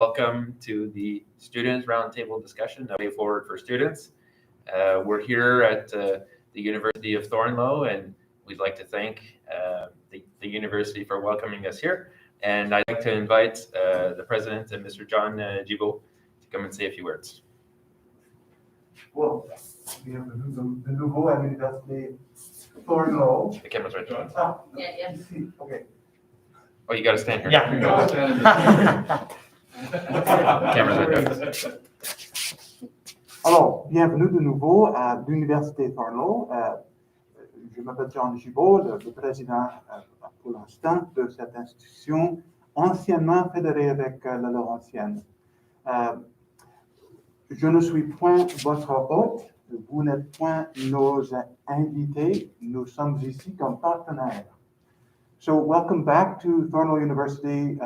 Welcome to the Students Roundtable discussion, A Way Forward for Students. We're here at the University of Thorneloe, and we'd like to thank the university for welcoming us here. And I'd like to invite the president, Mr. John Gibault, to come and say a few words. Well, bienvenue de nouveau à l'Université Thorneloe. The camera's right there. Yeah. Ici, okay. Oh, you got to stand here. Yeah. Camera's right there. Alors, bienvenue de nouveau à l'Université Thorneloe. Je m'appelle John Gibault, le président pour l'instant de cette institution anciennement fédérée avec la Laurentienne. Je ne suis point votre hôte, vous n'êtes point nos invités, nous sommes ici comme partenaires. So welcome back to Thorneloe University.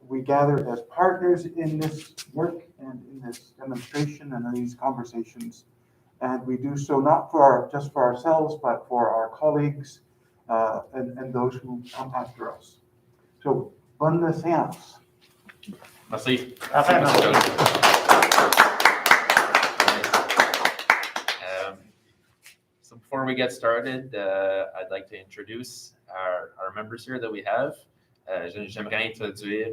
We gathered as partners in this work and in this demonstration and in these conversations. And we do so not just for ourselves, but for our colleagues and those who come after us. So, bonne séance. Merci. So before we get started, I'd like to introduce our members here that we have. J'aimerais introduire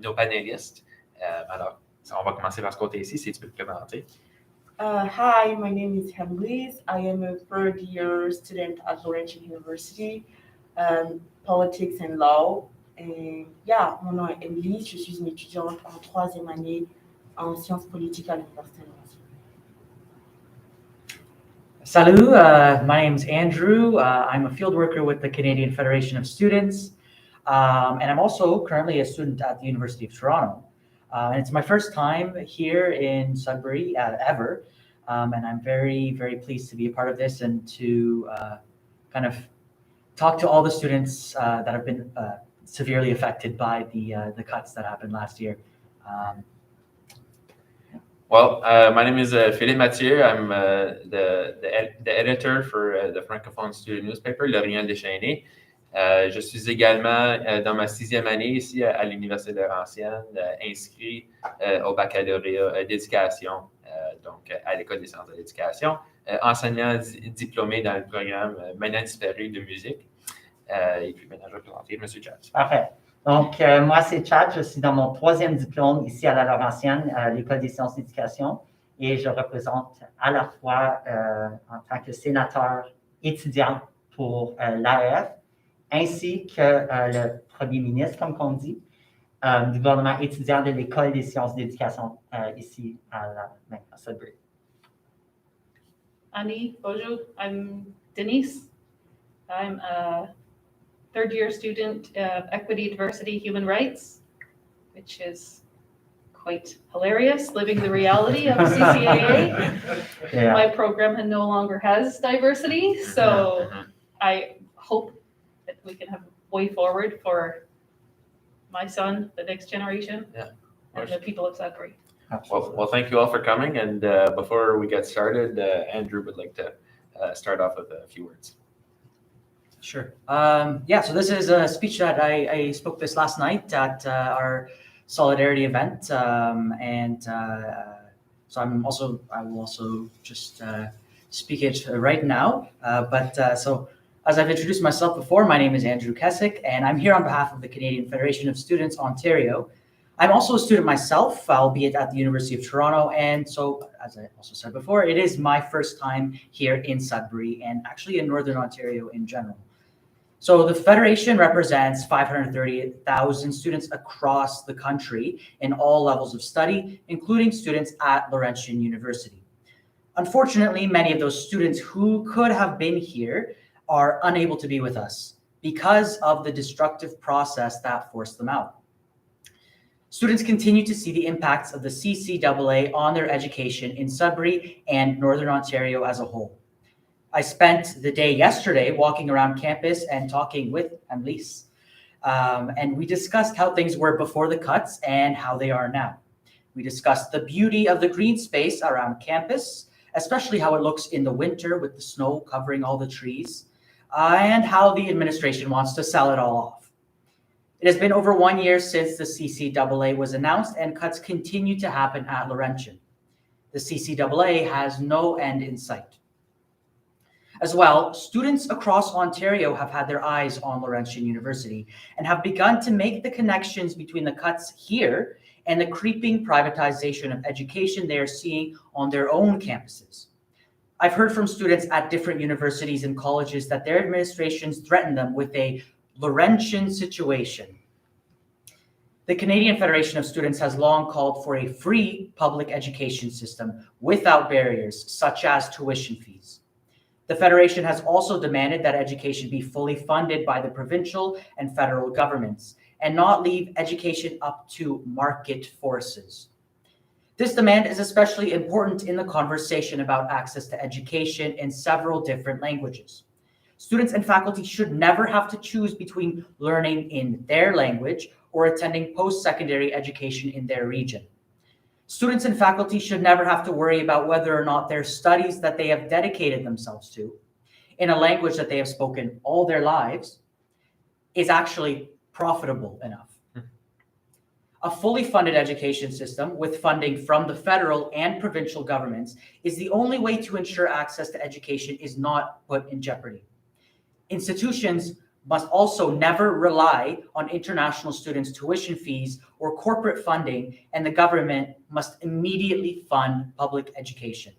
nos panélistes. Alors, on va commencer par ce côté-ci, si tu peux te présenter. Hi, my name is Heloise. I am a third-year student at Laurentian University, politics and law. Et mon nom est Heloise. Je suis une étudiante en troisième année en sciences politiques à l'Université de Laurentian. Salut, my name is Andrew. I'm a field worker with the Canadian Federation of Students. And I'm also currently a student at the University of Toronto. And it's my first time here in Sudbury ever. And I'm very, very pleased to be a part of this and to kind of talk to all the students that have been severely affected by the cuts that happened last year. My name is Philippe Mathieu. I'm the editor for the francophone student newspaper, Laurentian University. Je suis également dans ma 6e année ici à l'Université de Laurentienne, inscrit au baccalauréat d'éducation, donc à l'École des sciences de l'éducation, enseignant diplômé dans le programme maintenant disparu de musique. Et puis maintenant, je vais présenter M. Chad. Parfait. Donc, moi, c'est Chad. Je suis dans mon 3e diplôme ici à la Laurentienne, à l'École des sciences d'éducation, et je représente à la fois en tant que sénateur étudiant pour l'AEF, ainsi que le premier ministre, comme on dit, du gouvernement étudiant de l'École des sciences d'éducation ici à Sudbury. Annie, bonjour. I'm Denise. I'm a third-year student of Equity, Diversity, Human Rights, which is quite hilarious, living the reality of CCAA. Yeah. My program no longer has diversity, so I hope that we can have a way forward for my son, the next generation, and the people of Sudbury. Well, thank you all for coming. And before we get started, Andrew would like to start off with a few words. Sure. So this is a speech that I spoke this last night at our solidarity event, so I will also just speak it right now. So as I've introduced myself before, my name is Andrew Kessick, and I'm here on behalf of the Canadian Federation of Students, Ontario. I'm also a student myself, albeit at the University of Toronto, and so, as I also said before, it is my first time here in Sudbury and actually in Northern Ontario in general. So the Federation represents 530,000 students across the country in all levels of study, including students at Laurentian University. Unfortunately, many of those students who could have been here are unable to be with us because of the destructive process that forced them out. Students continue to see the impacts of the CCAA on their education in Sudbury and Northern Ontario as a whole. I spent the day yesterday walking around campus and talking with Annelise, and we discussed how things were before the cuts and how they are now. We discussed the beauty of the green space around campus, especially how it looks in the winter with the snow covering all the trees, and how the administration wants to sell it all off. It has been over 1 year since the CCAA was announced, and cuts continue to happen at Laurentian. The CCAA has no end in sight. As well, students across Ontario have had their eyes on Laurentian University and have begun to make the connections between the cuts here and the creeping privatization of education they are seeing on their own campuses. I've heard from students at different universities and colleges that their administrations threaten them with a Laurentian situation. The Canadian Federation of Students has long called for a free public education system without barriers, such as tuition fees. The Federation has also demanded that education be fully funded by the provincial and federal governments and not leave education up to market forces. This demand is especially important in the conversation about access to education in several different languages. Students and faculty should never have to choose between learning in their language or attending post-secondary education in their region. Students and faculty should never have to worry about whether or not their studies that they have dedicated themselves to in a language that they have spoken all their lives is actually profitable enough. A fully funded education system with funding from the federal and provincial governments is the only way to ensure access to education is not put in jeopardy. Institutions must also never rely on international students' tuition fees or corporate funding, and the government must immediately fund public education.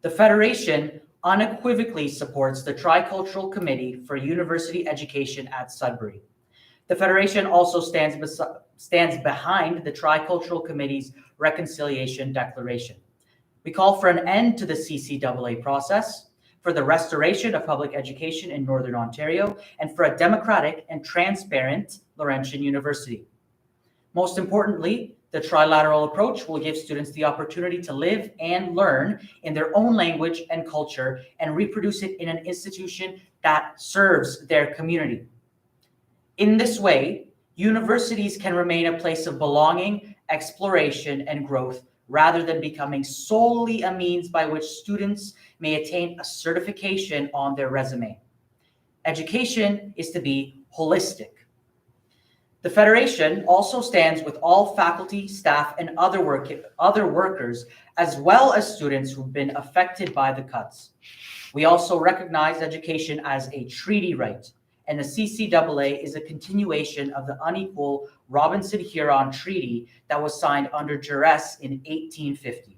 The Federation unequivocally supports the Tricultural Committee for University Education at Sudbury. The Federation also stands behind the Tricultural Committee's Reconciliation Declaration. We call for an end to the CCAA process, for the restoration of public education in Northern Ontario, and for a democratic and transparent Laurentian University. Most importantly, the trilateral approach will give students the opportunity to live and learn in their own language and culture and reproduce it in an institution that serves their community. In this way, universities can remain a place of belonging, exploration, and growth rather than becoming solely a means by which students may attain a certification on their resume. Education is to be holistic. The Federation also stands with all faculty, staff, and other workers, as well as students who've been affected by the cuts. We also recognize education as a treaty right, and the CCAA is a continuation of the unequal Robinson-Huron Treaty that was signed under duress in 1850.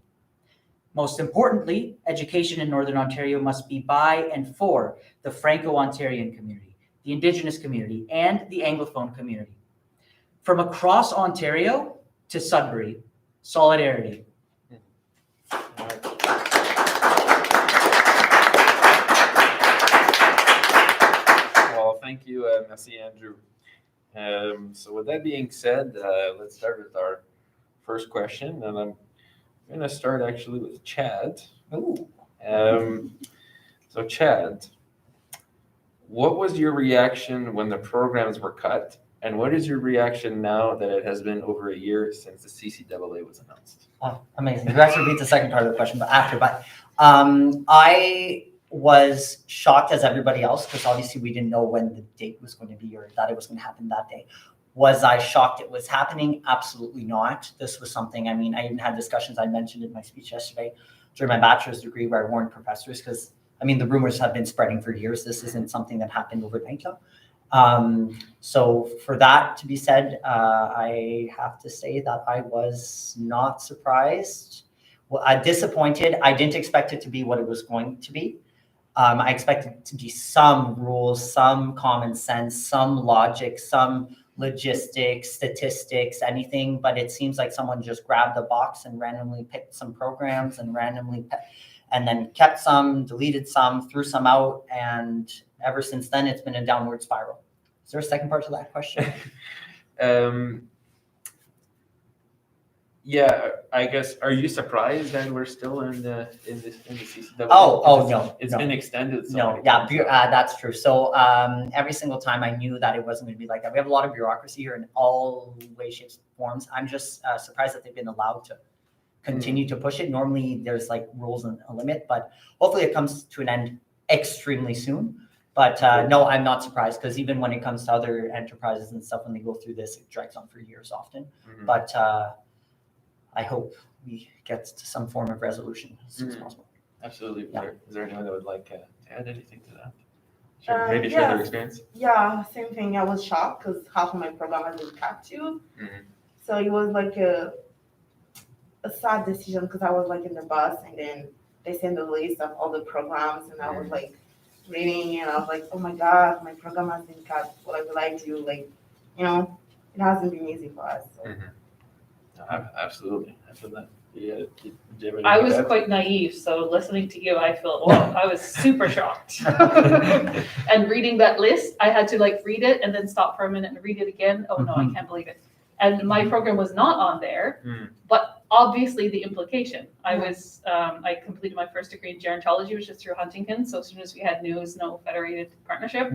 Most importantly, education in Northern Ontario must be by and for the Franco-Ontarian community, the Indigenous community, and the Anglophone community. From across Ontario to Sudbury, solidarity. Well, thank you, merci, Andrew. So with that being said, let's start with our first question, and I'm going to start actually with Chad. Ooh. So Chad, what was your reaction when the programs were cut? And what is your reaction now that it has been over a year since the CCAA was announced? Oh, amazing. You actually repeat the second part of the question, but after. But I was shocked as everybody else because obviously we didn't know when the date was going to be or that it was going to happen that day. Was I shocked it was happening? Absolutely not. This was something, I even had discussions, I mentioned in my speech yesterday during my bachelor's degree where I warned professors because, the rumors have been spreading for years. This isn't something that happened overnight. So for that to be said, I have to say that I was not surprised. Well, disappointed. I didn't expect it to be what it was going to be. I expected it to be some rules, some common sense, some logic, some logistics, statistics, anything, but it seems like someone just grabbed a box and randomly picked some programs and and then kept some, deleted some, threw some out, and ever since then, it's been a downward spiral. Is there a second part to that question? Yeah, I guess. Are you surprised that we're still in the CCAA? No. It's been extended. No, that's true. So every single time I knew that it wasn't going to be like that. We have a lot of bureaucracy here in all ways, shapes, forms. I'm just surprised that they've been allowed to continue to push it. Normally, there's like rules and a limit, but hopefully it comes to an end extremely soon. But no, I'm not surprised because even when it comes to other enterprises and stuff, when they go through this, it drags on for years often. Mhm. But I hope we get to some form of resolution as soon as possible. Absolutely. Yeah. Is there anyone that would like to add anything to that? Uh, Share their yes. experience. Yeah, same thing. I was shocked because half of my program has been cut too. Mhm. So it was like a sad decision because I was like in the bus and then they sent the list of all the programs and I was like reading and I was like, oh my God, my program has been cut. What will I do? Like, it hasn't been easy for us. So. Absolutely. I feel that. Yeah. Did you have anything I to was add? quite naive, so listening to you, I felt, wow, I was super shocked. And reading that list, I had to like read it and then stop for a minute and read it again. Oh no, I can't believe it. And my program was not on there, but obviously the implication. I completed my first degree in gerontology, which is through Huntington. So as soon as we had news, no federated partnership,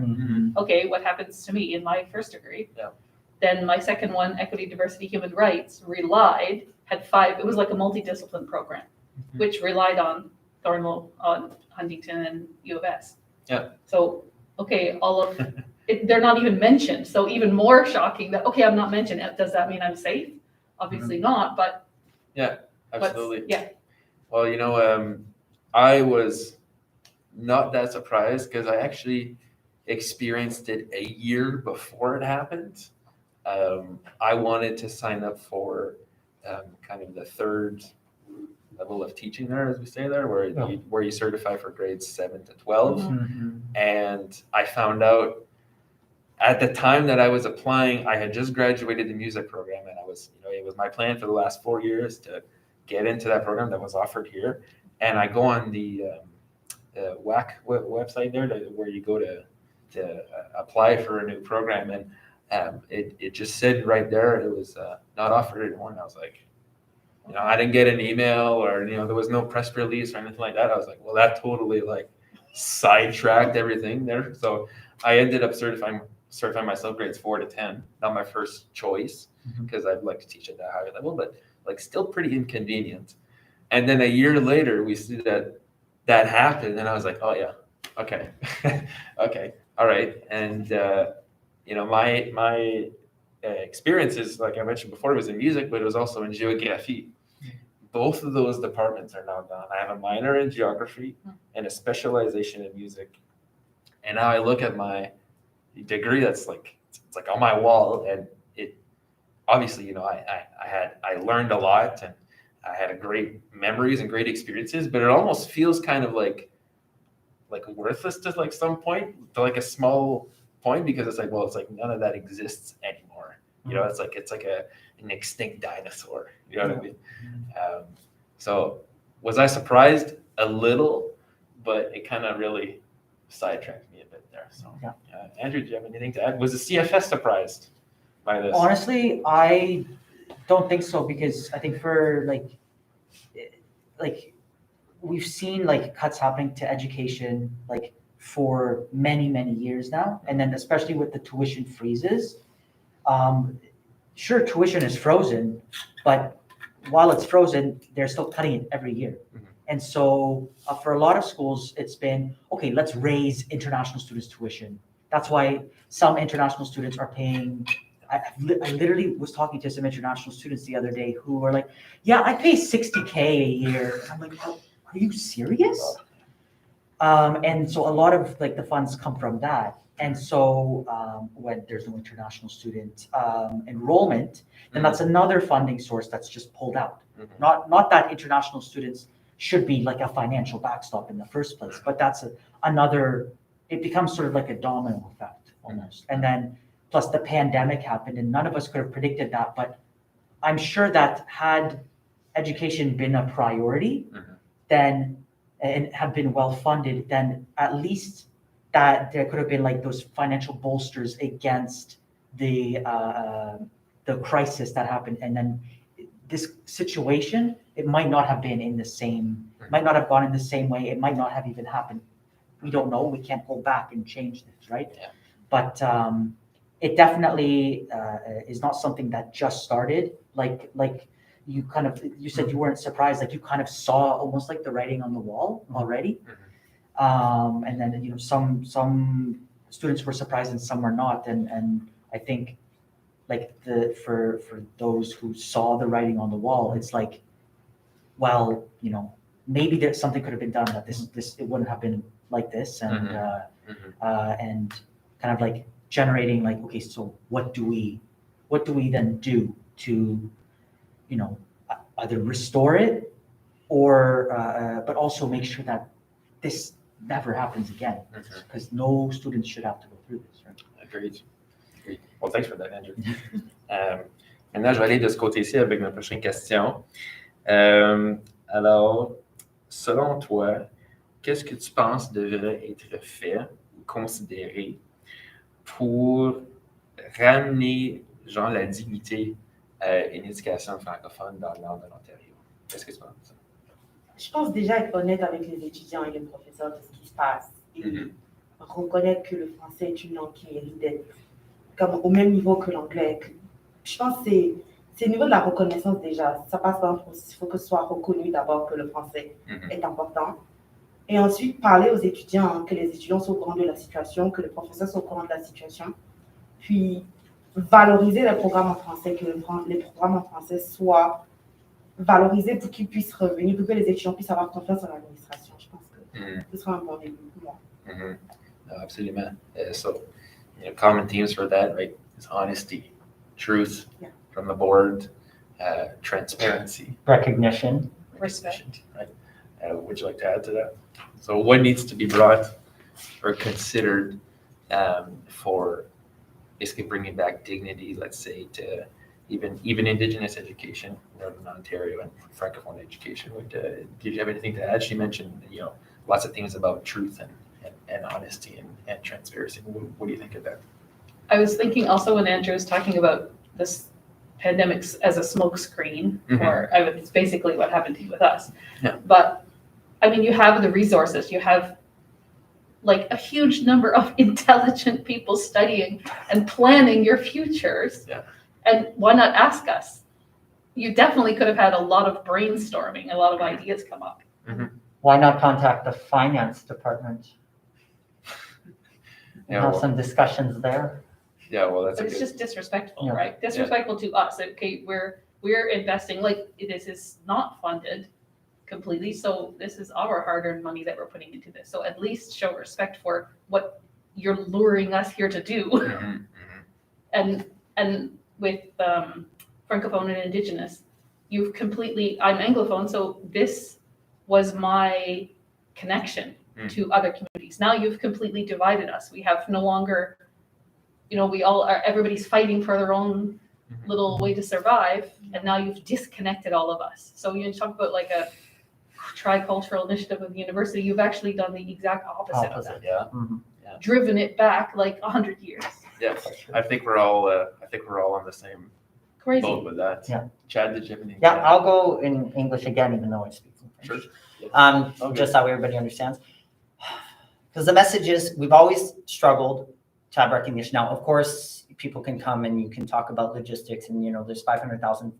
okay, what happens to me in my first degree? Yeah. Then my second one, equity, diversity, human rights, had 5, it was like a multidiscipline program, which relied on Thorneloe, on Huntington and U of S. Yeah. So, okay, all of it, they're not even mentioned. So even more shocking that, okay, I'm not mentioned. Does that mean I'm safe? Obviously not, but. Absolutely. Yeah. Well, I was not that surprised because I actually experienced it a year before it happened. I wanted to sign up for kind of the third level of teaching there, as we say there, where you certify for grades 7 to 12. And I found out at the time that I was applying, I had just graduated the music program, and it was my plan for the last 4 years to get into that program that was offered here. And I go on the WAC website there, where you go to apply for a new program, and it just said right there it was not offered anymore. And I was like, I didn't get an email or there was no press release or anything like that. I was like, well, that totally like sidetracked everything there. So I ended up certifying myself grades 4 to 10, not my first choice because I'd like to teach at that higher level, but like still pretty inconvenient. And then a year later, we see that happened, and I was like, oh yeah, okay, okay, all right. And my experiences, like I mentioned before, was in music, but it was also in géographie. Both of those departments are now gone. I have a minor in geography and a specialization in music. And now I look at my degree that's like it's like on my wall, and it obviously I learned a lot and I had a great memories and great experiences, but it almost feels kind of like worthless to like some point, to like a small point, because it's like none of that exists anymore. It's like an extinct dinosaur. You know what I mean? So was I surprised? A little, but it kind of really sidetracked me a bit there. So Andrew, do you have anything to add? Was the CFS surprised by this? Honestly, I don't think so, because I think for like we've seen like cuts happening to education like for many years now, and then especially with the tuition freezes. Sure, tuition is frozen, but while it's frozen, they're still cutting it every year. And so for a lot of schools, it's been, okay, let's raise international students' tuition. That's why some international students are paying. I literally was talking to some international students the other day who were like, yeah, I pay $60K a year. I'm like, are you serious? And so a lot of like the funds come from that. And so when there's no international student enrollment, then that's another funding source that's just pulled out. Not that international students should be like a financial backstop in the first place, but that's it becomes sort of like a domino effect almost. And then plus the pandemic happened, and none of us could have predicted that, but I'm sure that had education been a priority, then and have been well funded, then at least that there could have been like those financial bolsters against the crisis that happened. And then this situation, it might not have been might not have gone in the same way. It might not have even happened. We don't know. We can't go back and change this, right? Yeah. But it definitely is not something that just started. Like you said you weren't surprised, like you kind of saw almost like the writing on the wall already. And then, some students were surprised and some were not. And I think like for those who saw the writing on the wall, it's like, well, maybe there's something could have been done that it wouldn't have been like this. And, and kind of like generating like, okay, so what do we then do to, either restore it or, but also make sure that this never happens again, because no students should have to go through this, right? Agreed. Well, thanks for that, Andrew. Maintenant, je vais aller de ce côté-ci avec ma prochaine question. Alors, selon toi, qu'est-ce que tu penses devrait être fait ou considéré pour ramener, genre, la dignité à une éducation francophone dans le nord de l'Ontario? Qu'est-ce que tu penses de ça? Je pense déjà être honnête avec les étudiants et les professeurs de ce qui se passe et reconnaître que le français est une langue qui mérite d'être comme au même niveau que l'anglais. Je pense que c'est au niveau de la reconnaissance déjà. Ça passe par un processus. Il faut que ce soit reconnu d'abord que le français est important. Et ensuite, parler aux étudiants, que les étudiants soient au courant de la situation, que les professeurs soient au courant de la situation. Puis, valoriser les programmes en français, que les programmes en français soient valorisés pour qu'ils puissent revenir, pour que les étudiants puissent avoir confiance en l'administration. Je pense que ce sera un bon début pour moi. No, absolument. So, common themes for that, right, is honesty, truth from the board, transparency, Recognition. Respect. right? Would you like to add to that? So, what needs to be brought or considered for basically bringing back dignity, let's say, to even Indigenous education, Northern Ontario, and Francophone education? Did you have anything to add? She mentioned, lots of things about truth and honesty and transparency. What do you think of that? I was thinking also when Andrew was talking about this pandemic as a smokescreen, or it's basically what happened to you with us. Yeah. But I mean, you have the resources, you have like a huge number of intelligent people studying and planning your futures. Yeah. And why not ask us? You definitely could have had a lot of brainstorming, a lot of ideas come up. Why not contact the finance department? Have some discussions there. Yeah, well, that's But it's just disrespectful, right? Disrespectful to us. Okay, we're investing, like this is not funded completely, so this is our hard-earned money that we're putting into this. So at least show respect for what you're luring us here to do. And with Francophone and Indigenous, I'm Anglophone, so this was my connection to other communities. Now you've completely divided us. We have no longer, everybody's fighting for their own little way to survive, and now you've disconnected all of us. So you talk about like a tricultural initiative with the university, you've actually done the exact opposite of that. Yeah. Driven it back like 100 years. Yeah, I think we're all on the same Crazy. boat with that. Yeah. Chad, did you have anything? Yeah, I'll go in English again, even though I speak in French. Sure. Just so everybody understands. Because the message is, we've always struggled to have recognition. Now, of course, people can come and you can talk about logistics, and there's 500,000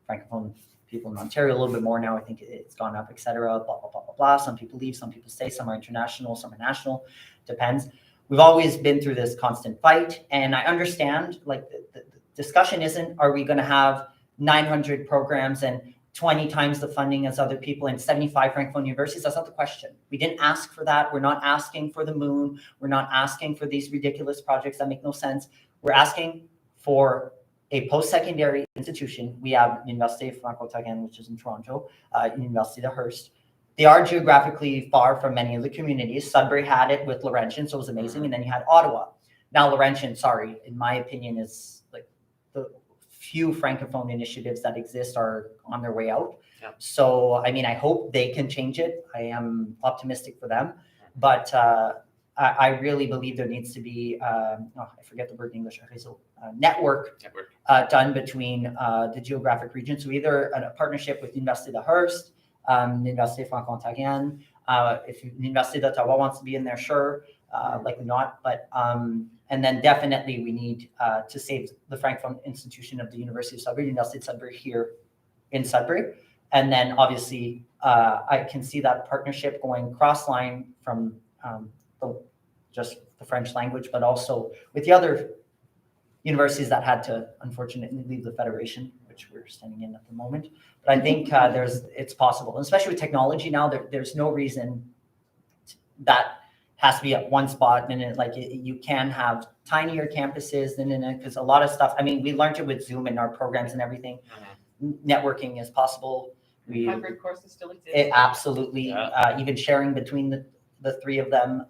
Francophone people in Ontario, a little bit more now. I think it's gone up, et cetera, blah, blah, blah, blah, blah. Some people leave, some people stay, some are international, some are national, depends. We've always been through this constant fight, and I understand, like, the discussion isn't, are we going to have 900 programs and 20 times the funding as other people in 75 Francophone universities? That's not the question. We didn't ask for that. We're not asking for the moon. We're not asking for these ridiculous projects that make no sense. We're asking for a post-secondary institution. We have Université Franco-Ontarienne, which is in Toronto, Université de Hearst. They are geographically far from many of the communities. Sudbury had it with Laurentian, so it was amazing. And then you had Ottawa. Now Laurentian, sorry, in my opinion, is like the few Francophone initiatives that exist are on their way out. Yeah. So, I mean, I hope they can change it. I am optimistic for them. But I really believe there needs to be, I forget the word in English, network done between the geographic regions. So either a partnership with Université de Hearst, Université Franco-Ontarienne. If Université d'Ottawa wants to be in there, sure, likely not. But and then definitely we need to save the Francophone institution of the University of Sudbury, University of Sudbury here in Sudbury. And then obviously I can see that partnership going cross-line from just the French language, but also with the other universities that had to unfortunately leave the federation, which we're standing in at the moment. But I think it's possible, and especially with technology now. There's no reason that has to be at one spot, and you can have tinier campuses, because a lot of stuff. I mean, we learned it with Zoom and our programs and everything. Networking is possible. Hybrid courses still exist. Absolutely, even sharing between the three of them,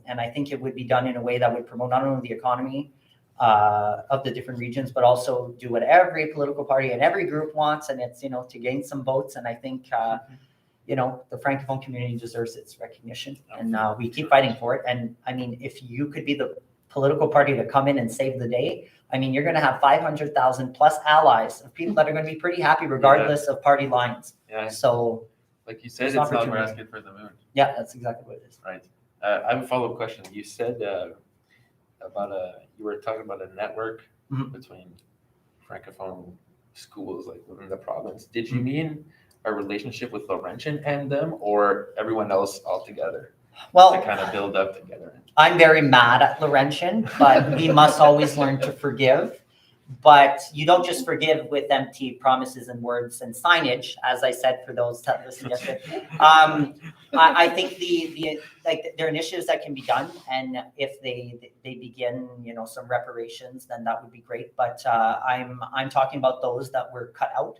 and I think it would be done in a way that would promote not only the economy of the different regions, but also do what every political party and every group wants, and it's to gain some votes. And I think the Francophone community deserves its recognition, and we keep fighting for it. And I mean, if you could be the political party to come in and save the day, I mean, you're going to have 500,000 plus allies of people that are going to be pretty happy regardless of party lines. Yeah. So, like you said, it's not we're asking for the moon. Yeah, that's exactly what it is. Right. I have a follow-up question. You said you were talking about a network between Francophone schools, like within the province. Did you mean a relationship with Laurentian and them, or everyone else altogether? Well, to kind of build up together. I'm very mad at Laurentian, but we must always learn to forgive. But you don't just forgive with empty promises and words and signage, as I said for those that listened yesterday. I think there are initiatives that can be done, and if they begin, some reparations, then that would be great. But I'm talking about those that were cut out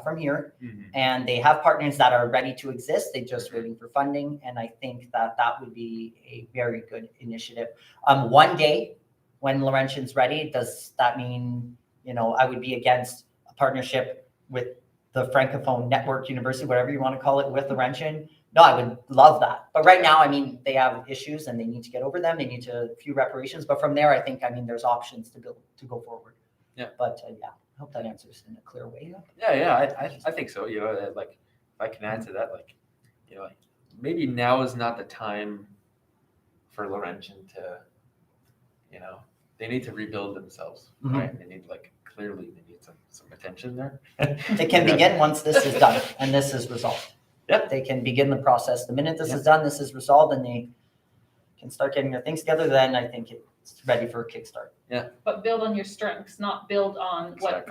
from here, and they have partners that are ready to exist. They're just waiting for funding, and I think that would be a very good initiative. One day, when Laurentian's ready, does that mean, I would be against a partnership with the Francophone Network University, whatever you want to call it, with Laurentian? No, I would love that. But right now, I mean, they have issues and they need to get over them. They need a few reparations. But from there, I think, there's options to go forward. Yeah. But I hope that answers in a clear way. Yeah, I think so. Like if I can add to that, maybe now is not the time for Laurentian to, they need to rebuild themselves, right? They need clearly they need some attention there. It can begin once this is done and this is resolved. Yep. They can begin the process. The minute this is done, this is resolved, and they can start getting their things together, then I think it's ready for a kickstart. Yeah. But build on your strengths, not build on what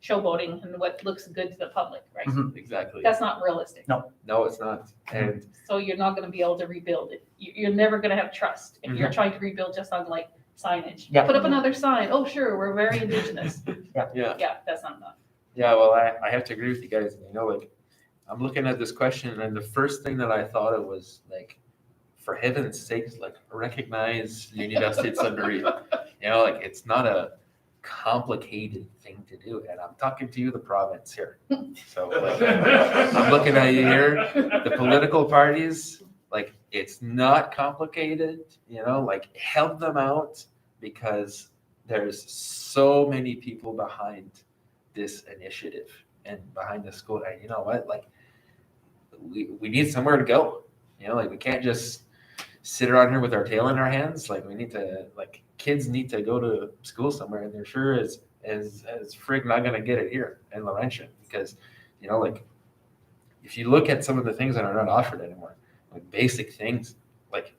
showboating and what looks good to the public, right? Exactly. That's not realistic. No, it's not. And so you're not going to be able to rebuild it. You're never going to have trust if you're trying to rebuild just on signage. Yeah. Put up another sign. Oh, sure, we're very Indigenous. Yeah, that's not enough. Yeah, well, I have to agree with you guys. I'm looking at this question, and the first thing that I thought of was for heaven's sakes, recognize l'Université de Sudbury. It's not a complicated thing to do, and I'm talking to you, the province here. So I'm looking at you here, the political parties. It's not complicated, help them out, because there's so many people behind this initiative and behind the school. And you know what? We need somewhere to go. We can't just sit around here with our tail in our hands. We need to, kids need to go to school somewhere, and they're sure as frig not going to get it here in Laurentian, because, if you look at some of the things that are not offered anymore, basic things like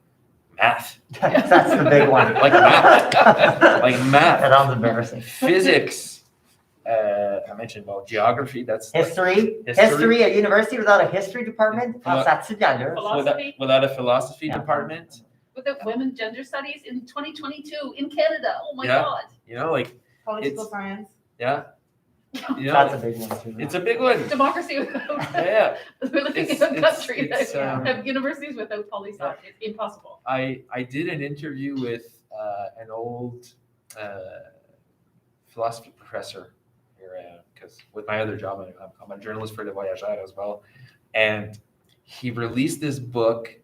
math. That's the big one. Math. Math. That sounds embarrassing. Physics. I mentioned geography. That's history. History at university without a history department. That's together. Without a philosophy department. Without women's gender studies in 2022 in Canada. Oh my God. Political science. Yeah. That's a big one too. It's a big one. Democracy without. Yeah. We're living in a country that have universities without poli sci. It's impossible. I did an interview with an old philosophy professor here, because with my other job, I'm a journalist for Le Voyageur as well, and he released this book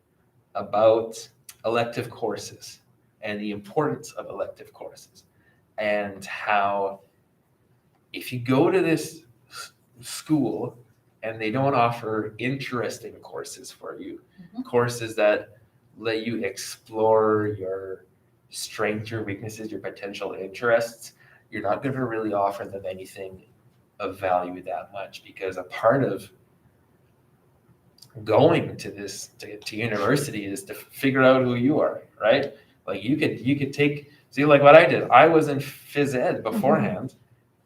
about elective courses and the importance of elective courses, and how if you go to this school and they don't offer interesting courses for you, courses that let you explore your strengths, your weaknesses, your potential interests, you're not going to really offer them anything of value that much, because a part of going to to university is to figure out who you are, right? Like you could take, see, like what I did, I was in phys ed beforehand,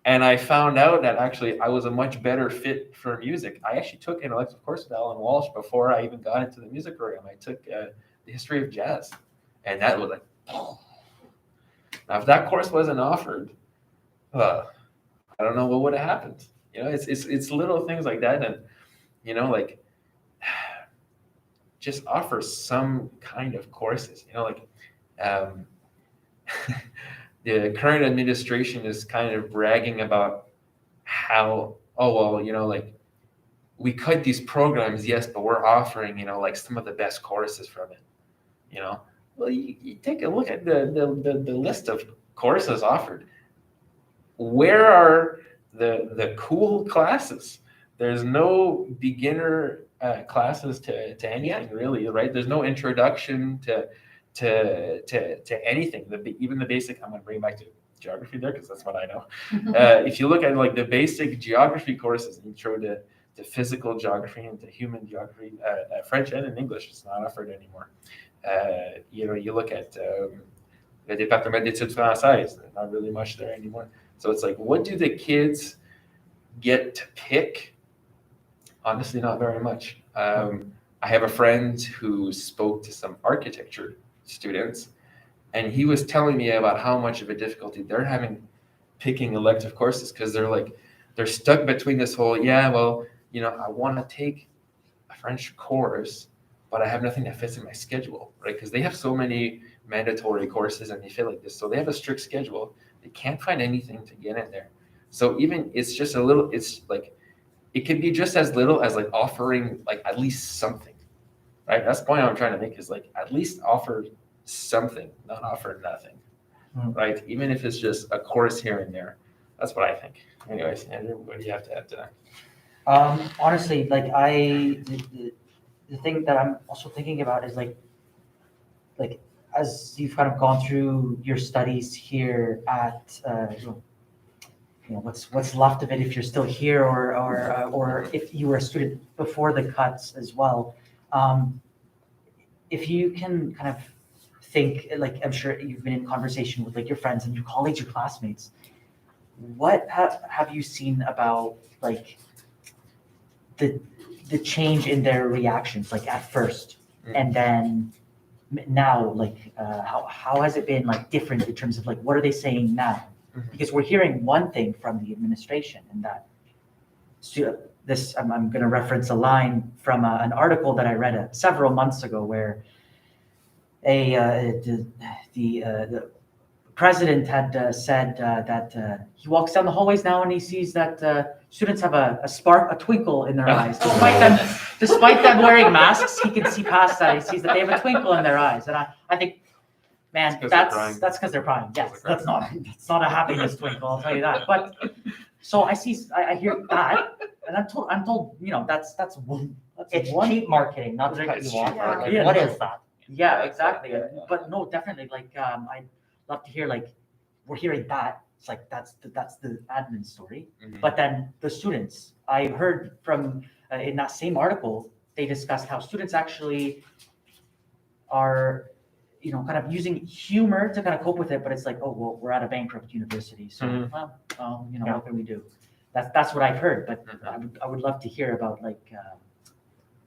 and I found out that actually I was a much better fit for music. I actually took an elective course with Alan Walsh before I even got into the music program. I took the history of jazz, and that was like, now if that course wasn't offered, I don't know what would have happened. You know, it's little things like that, and you know, like just offer some kind of courses. You know, like the current administration is kind of bragging about how, oh well, you know, like we cut these programs, yes, but we're offering, you know, like some of the best courses from it. You know, well, you take a look at the list of courses offered. Where are the cool classes? There's no beginner classes to anything really, right? There's no introduction to anything. Even the basic. I'm going to bring it back to geography there because that's what I know. If you look at like the basic geography courses, intro to physical geography and to human geography, French and in English, it's not offered anymore. You know, you look at le département d'études françaises, not really much there anymore. So it's like, what do the kids get to pick? Honestly, not very much. I have a friend who spoke to some architecture students, and he was telling me about how much of a difficulty they're having picking elective courses because they're stuck between this whole, yeah, well, you know, I want to take a French course, but I have nothing that fits in my schedule, right? Because they have so many mandatory courses and they feel like this. So they have a strict schedule. They can't find anything to get in there. So even it's just a little, it's like, it could be just as little as like offering like at least something, right? That's the point I'm trying to make is like at least offer something, not offer nothing, right? Even if it's just a course here and there. That's what I think. Anyways, Andrew, what do you have to add to that? Honestly, like the thing that I'm also thinking about is like as you've kind of gone through your studies here at you know what's left of it if you're still here or if you were a student before the cuts as well. If you can kind of think, like I'm sure you've been in conversation with like your friends and your colleagues, your classmates, what have you seen about like the change in their reactions, like at first and then now, like how has it been like different in terms of like what are they saying now? Because we're hearing one thing from the administration, and that this I'm going to reference a line from an article that I read several months ago where the president had said that he walks down the hallways now and he sees that students have a spark, a twinkle in their eyes. Despite them wearing masks, he can see past that. He sees that they have a twinkle in their eyes. And I think, man, that's because they're crying. Yes, that's not a happiness twinkle, I'll tell you that. But so I hear that, and I'm told, you know, that's one. It's cheap marketing, not to cut you off. Yeah. Like, Yeah, what no. is that? Yeah, exactly. Yeah. But no, definitely. Like, I'd love to hear like we're hearing that. It's like that's the admin story. But then the students, I heard from in that same article, they discussed how students actually are, you know, kind of using humor to kind of cope with it. But it's like, oh well, we're at a bankrupt university, so well, you know, what can we do? That's what I've heard. But I would love to hear about like,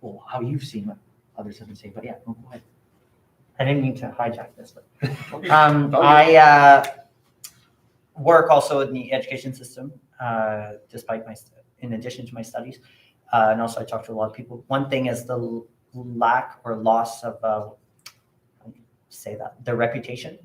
well, how you've seen what others have been saying. But yeah, go ahead. I didn't mean to hijack this, but I work also in the education system, despite in addition to my studies, and also I talk to a lot of people. One thing is the lack or loss of, the reputation.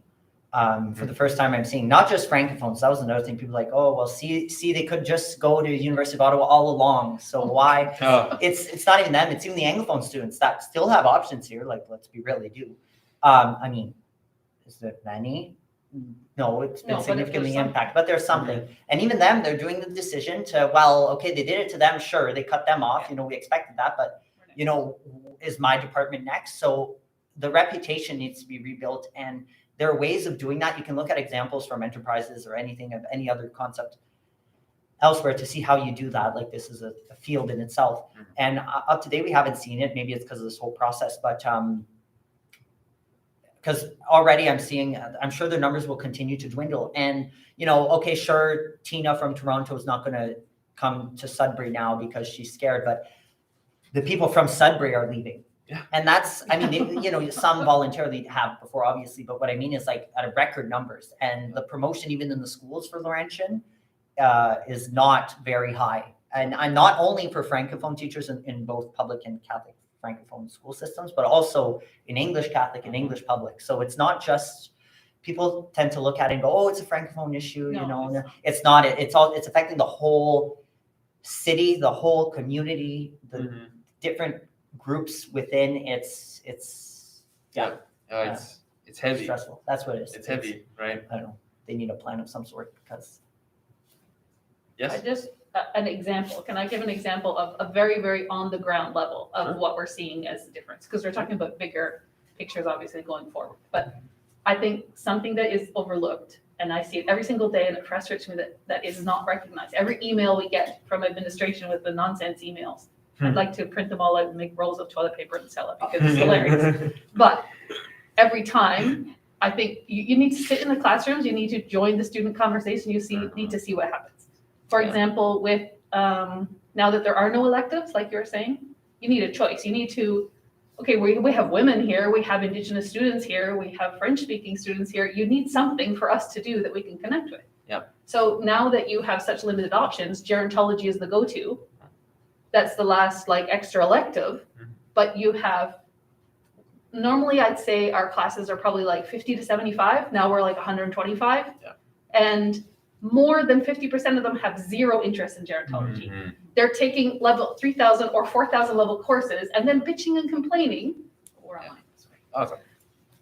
For the first time, I'm seeing not just francophones. That was another thing. People like, oh well, see, they could just go to the University of Ottawa all along. So why? It's not even them. It's even the anglophone students that still have options here. Like, let's be real, they do. I mean, is there many? No, it's been significantly impacted, but there's something. And even them, they're doing the decision to, well, okay, they did it to them, sure, they cut them off, you know, we expected that, but, you know, is my department next? So the reputation needs to be rebuilt, and there are ways of doing that. You can look at examples from enterprises or anything of any other concept. elsewhere to see how you do that. Like this is a field in itself. And up to date, we haven't seen it. Maybe it's because of this whole process, but because already I'm sure the numbers will continue to dwindle. And, okay, sure, Tina from Toronto is not going to come to Sudbury now because she's scared, but the people from Sudbury are leaving. Yeah. And that's, some voluntarily have before, obviously, but what I mean is like at a record numbers, and the promotion even in the schools for Laurentian is not very high. And not only for Francophone teachers in both public and Catholic Francophone school systems, but also in English Catholic and English public. So it's not just, people tend to look at it and go, oh, it's a Francophone issue, No, it's not. It's affecting the whole city, the whole community, the different groups within. It's heavy. Stressful. That's what it is. It's heavy, right? I don't know. They need a plan of some sort because. Yes. An example. Can I give an example of a very, very on the ground level of Sure. what we're seeing as the difference? Because we're talking about bigger pictures, obviously, going forward. But I think something that is overlooked, and I see it every single day, and it frustrates me that is not recognized. Every email we get from administration with the nonsense emails, I'd like to print them all out and make rolls of toilet paper and sell it because it's hilarious. But every time, I think you need to sit in the classrooms, you need to join the student conversation, need to see what happens. For example, with now that there are no electives, like you were saying, you need a choice. You need to, okay, we have women here, we have Indigenous students here, we have French-speaking students here. You need something for us to do that we can connect with. Yeah. So now that you have such limited options, gerontology is the go-to. That's the last extra elective, but you have, normally I'd say our classes are probably 50 to 75. Now we're 125. Yeah. And more than 50% of them have zero interest in gerontology. They're taking level 3,000 or 4,000 level courses and then bitching and complaining. Where am I? Sorry. Awesome.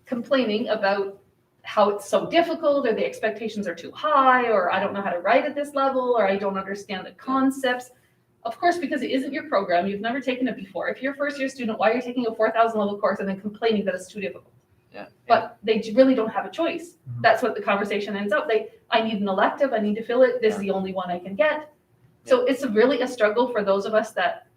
Complaining about how it's so difficult, or the expectations are too high, or I don't know how to write at this level, or I don't understand the concepts. Of course, because it isn't your program, you've never taken it before. If you're a first year student, why are you taking a 4,000 level course and then complaining that it's too difficult? Yeah. But they really don't have a choice. That's what the conversation ends up. I need an elective, I need to fill it, this is the only one I can get. So it's really a struggle for those of us that,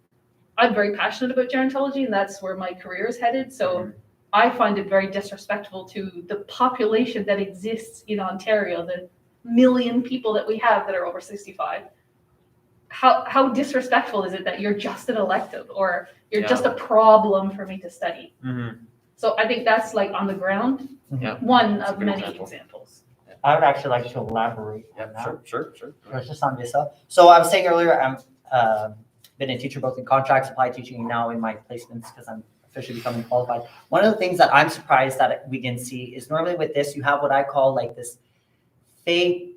I'm very passionate about gerontology, and that's where my career is headed. So I find it very disrespectful to the population that exists in Ontario, the million people that we have that are over 65. How disrespectful is it that you're just an elective, or you're just a problem for me to study? So I think that's on the ground, one That's a of good many example. examples. I would actually like to elaborate on that. Sure. Just on this. So I was saying earlier, I'm been a teacher both in contract supply teaching and now in my placements because I'm officially becoming qualified. One of the things that I'm surprised that we didn't see is normally with this, you have what I call this fake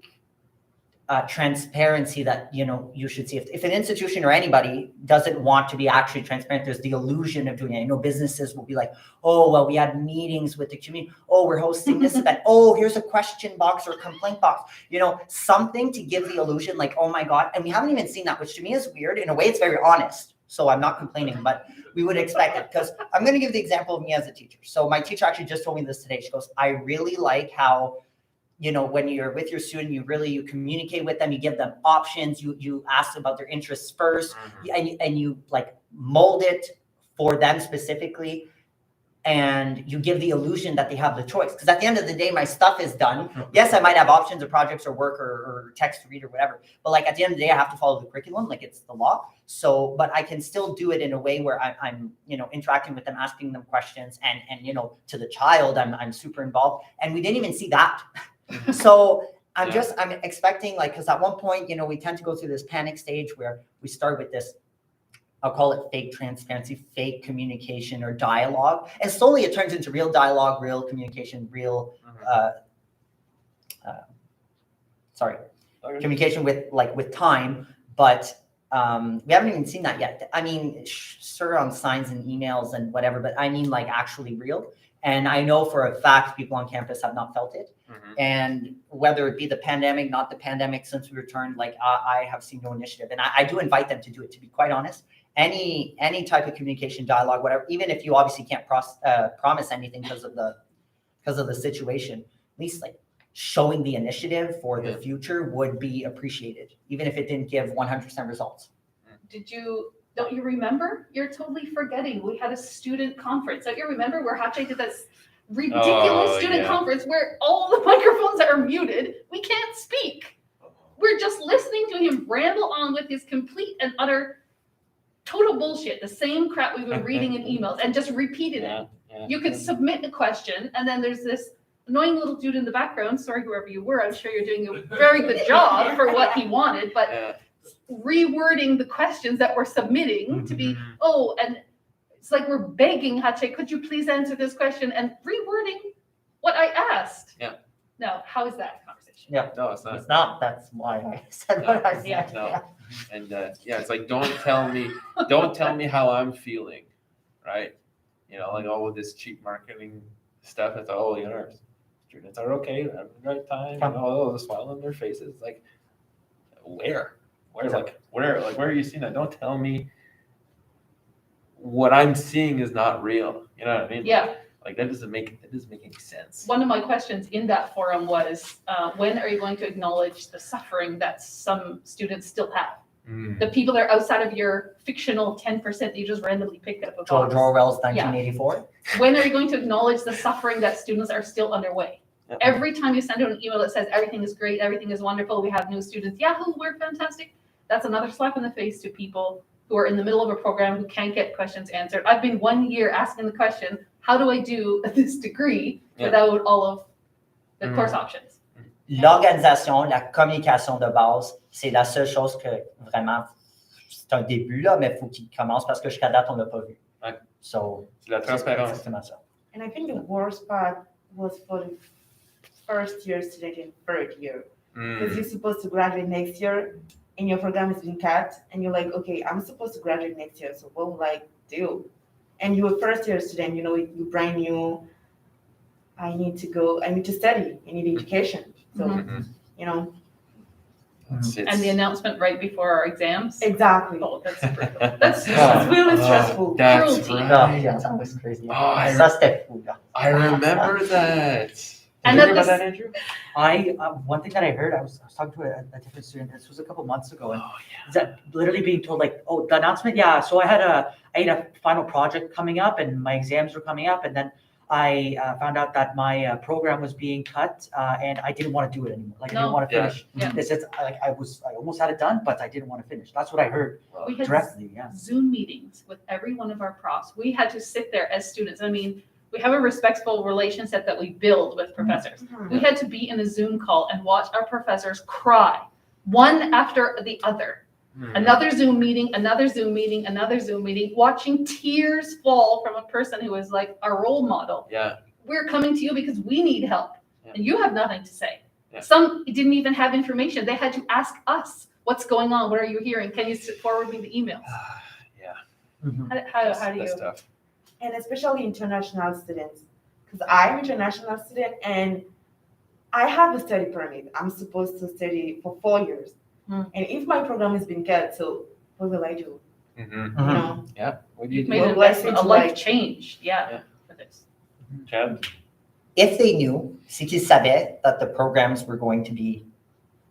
transparency that you should see. If an institution or anybody doesn't want to be actually transparent, there's the illusion of doing it. Businesses will be like, oh, well, we had meetings with the community. Oh, we're hosting this event. Oh, here's a question box or a complaint box. Something to give the illusion oh my God. And we haven't even seen that, which to me is weird. In a way, it's very honest. So I'm not complaining, but we would expect it, because I'm going to give the example of me as a teacher. So my teacher actually just told me this today. She goes, I really like how when you're with your student, you communicate with them, you give them options, you ask about their interests first, and you mold it for them specifically, and you give the illusion that they have the choice. Because at the end of the day, my stuff is done. Yes, I might have options or projects or work or text to read or whatever, but at the end of the day, I have to follow the curriculum, it's the law. So, but I can still do it in a way where I'm interacting with them, asking them questions, and to the child, I'm super involved. And we didn't even see that. So I'm expecting because at one point, we tend to go through this panic stage where we start with this, I'll call it fake transparency, fake communication or dialogue. And slowly it turns into real dialogue, real communication, real, communication with time. But we haven't even seen that yet. I mean, sure, on signs and emails and whatever, but I mean actually real. And I know for a fact people on campus have not felt it. And whether it be the pandemic, not the pandemic, since we returned, I have seen no initiative. And I do invite them to do it, to be quite honest. Any type of communication, dialogue, whatever, even if you obviously can't promise anything because of the situation, at least showing the initiative for the Yeah. future would be appreciated, even if it didn't give 100% results. Don't you remember? You're totally forgetting. We had a student conference. Don't you remember where Hache did this ridiculous Oh, student yeah. conference where all the microphones are muted? We can't speak. We're just listening to him ramble on with his complete and utter total bullshit, the same crap we've been reading in emails and just repeated it. You could submit a question and then there's this annoying little dude in the background. Sorry, whoever you were, I'm sure you're doing a very good job for what he wanted, but Yeah. rewording the questions that we're submitting to be, and it's like we're begging Hache, could you please answer this question, and rewording what I asked. Yeah. Now, how is that a conversation? No, it's not. It's not, that's why I said what I said. Yeah. No. And it's like, don't tell me how I'm feeling, right? You know, like all of this cheap marketing stuff. It's all, our students are okay, they're having a great time, and all the smile on their faces. Like, where are you seeing that? Don't tell me what I'm seeing is not real. You know what I mean? Yeah. Like that doesn't make any sense. One of my questions in that forum was, when are you going to acknowledge the suffering that some students still have? The people that are outside of your fictional 10% that you just randomly picked up a George box. Orwell's 1984. When are you going to acknowledge the suffering that students are still underway? Yep. Every time you send out an email that says everything is great, everything is wonderful, we have new students, yahoo, we're fantastic. That's another slap in the face to people who are in the middle of a program who can't get questions answered. I've been 1 year asking the question, how do I do this degree without all of the course options? L'organisation, la communication de base, c'est la seule chose que vraiment, c'est un début, là, mais il faut qu'il commence parce que jusqu'à date, on ne l'a pas vu. Ouais. So, C'est la transparence. exactement ça. And I think the worst part was for the first year student and third year. Because you're supposed to graduate next year and your program has been cut and you're like, okay, I'm supposed to graduate next year, so what will I do? And you're a first year student, you're brand new. I need to study, I need education. So, And the announcement right before our exams? Exactly. Oh, that's brutal. That's Oh. really stressful. That's Cruelty. right. Yeah, that was crazy. Oh, Ça, c'était fou, là. I remember that. And Did then you hear about this- that, Andrew? One thing that I heard, I was talking to a different student, this was a couple months ago, and Oh is that literally being told like, oh, the announcement, yeah, so I had a final project coming up and my exams were coming up, and then I found out that my program was being cut, and I didn't want to do it anymore. Like I No. didn't want to Yeah. finish. Yeah. They said I almost had it done, but I didn't want to finish. That's what I heard We had directly. Yeah. Zoom meetings with every one of our profs. We had to sit there as students. I mean, we have a respectful relationship that we build with professors. We had to be in a Zoom call and watch our professors cry, one after the other. Another Zoom meeting, another Zoom meeting, another Zoom meeting, watching tears fall from a person who is like our role model. Yeah. We're coming to you because we need help, Yeah. and you have nothing to say. Yeah. Some didn't even have information. They had to ask us, what's going on? What are you hearing? Can you forward me the emails? Yeah. How do That's you? tough. And especially international students, because I'm international student and I have a study permit. I'm supposed to study for 4 years. And if my program has been cut, so what will I do? Mm-hmm. Yeah. What do you You've do? made Well, an blessing investment, a to, life like- change, Yeah. for this. Chad? If they knew, c'est qu'ils savaient that the programs were going to be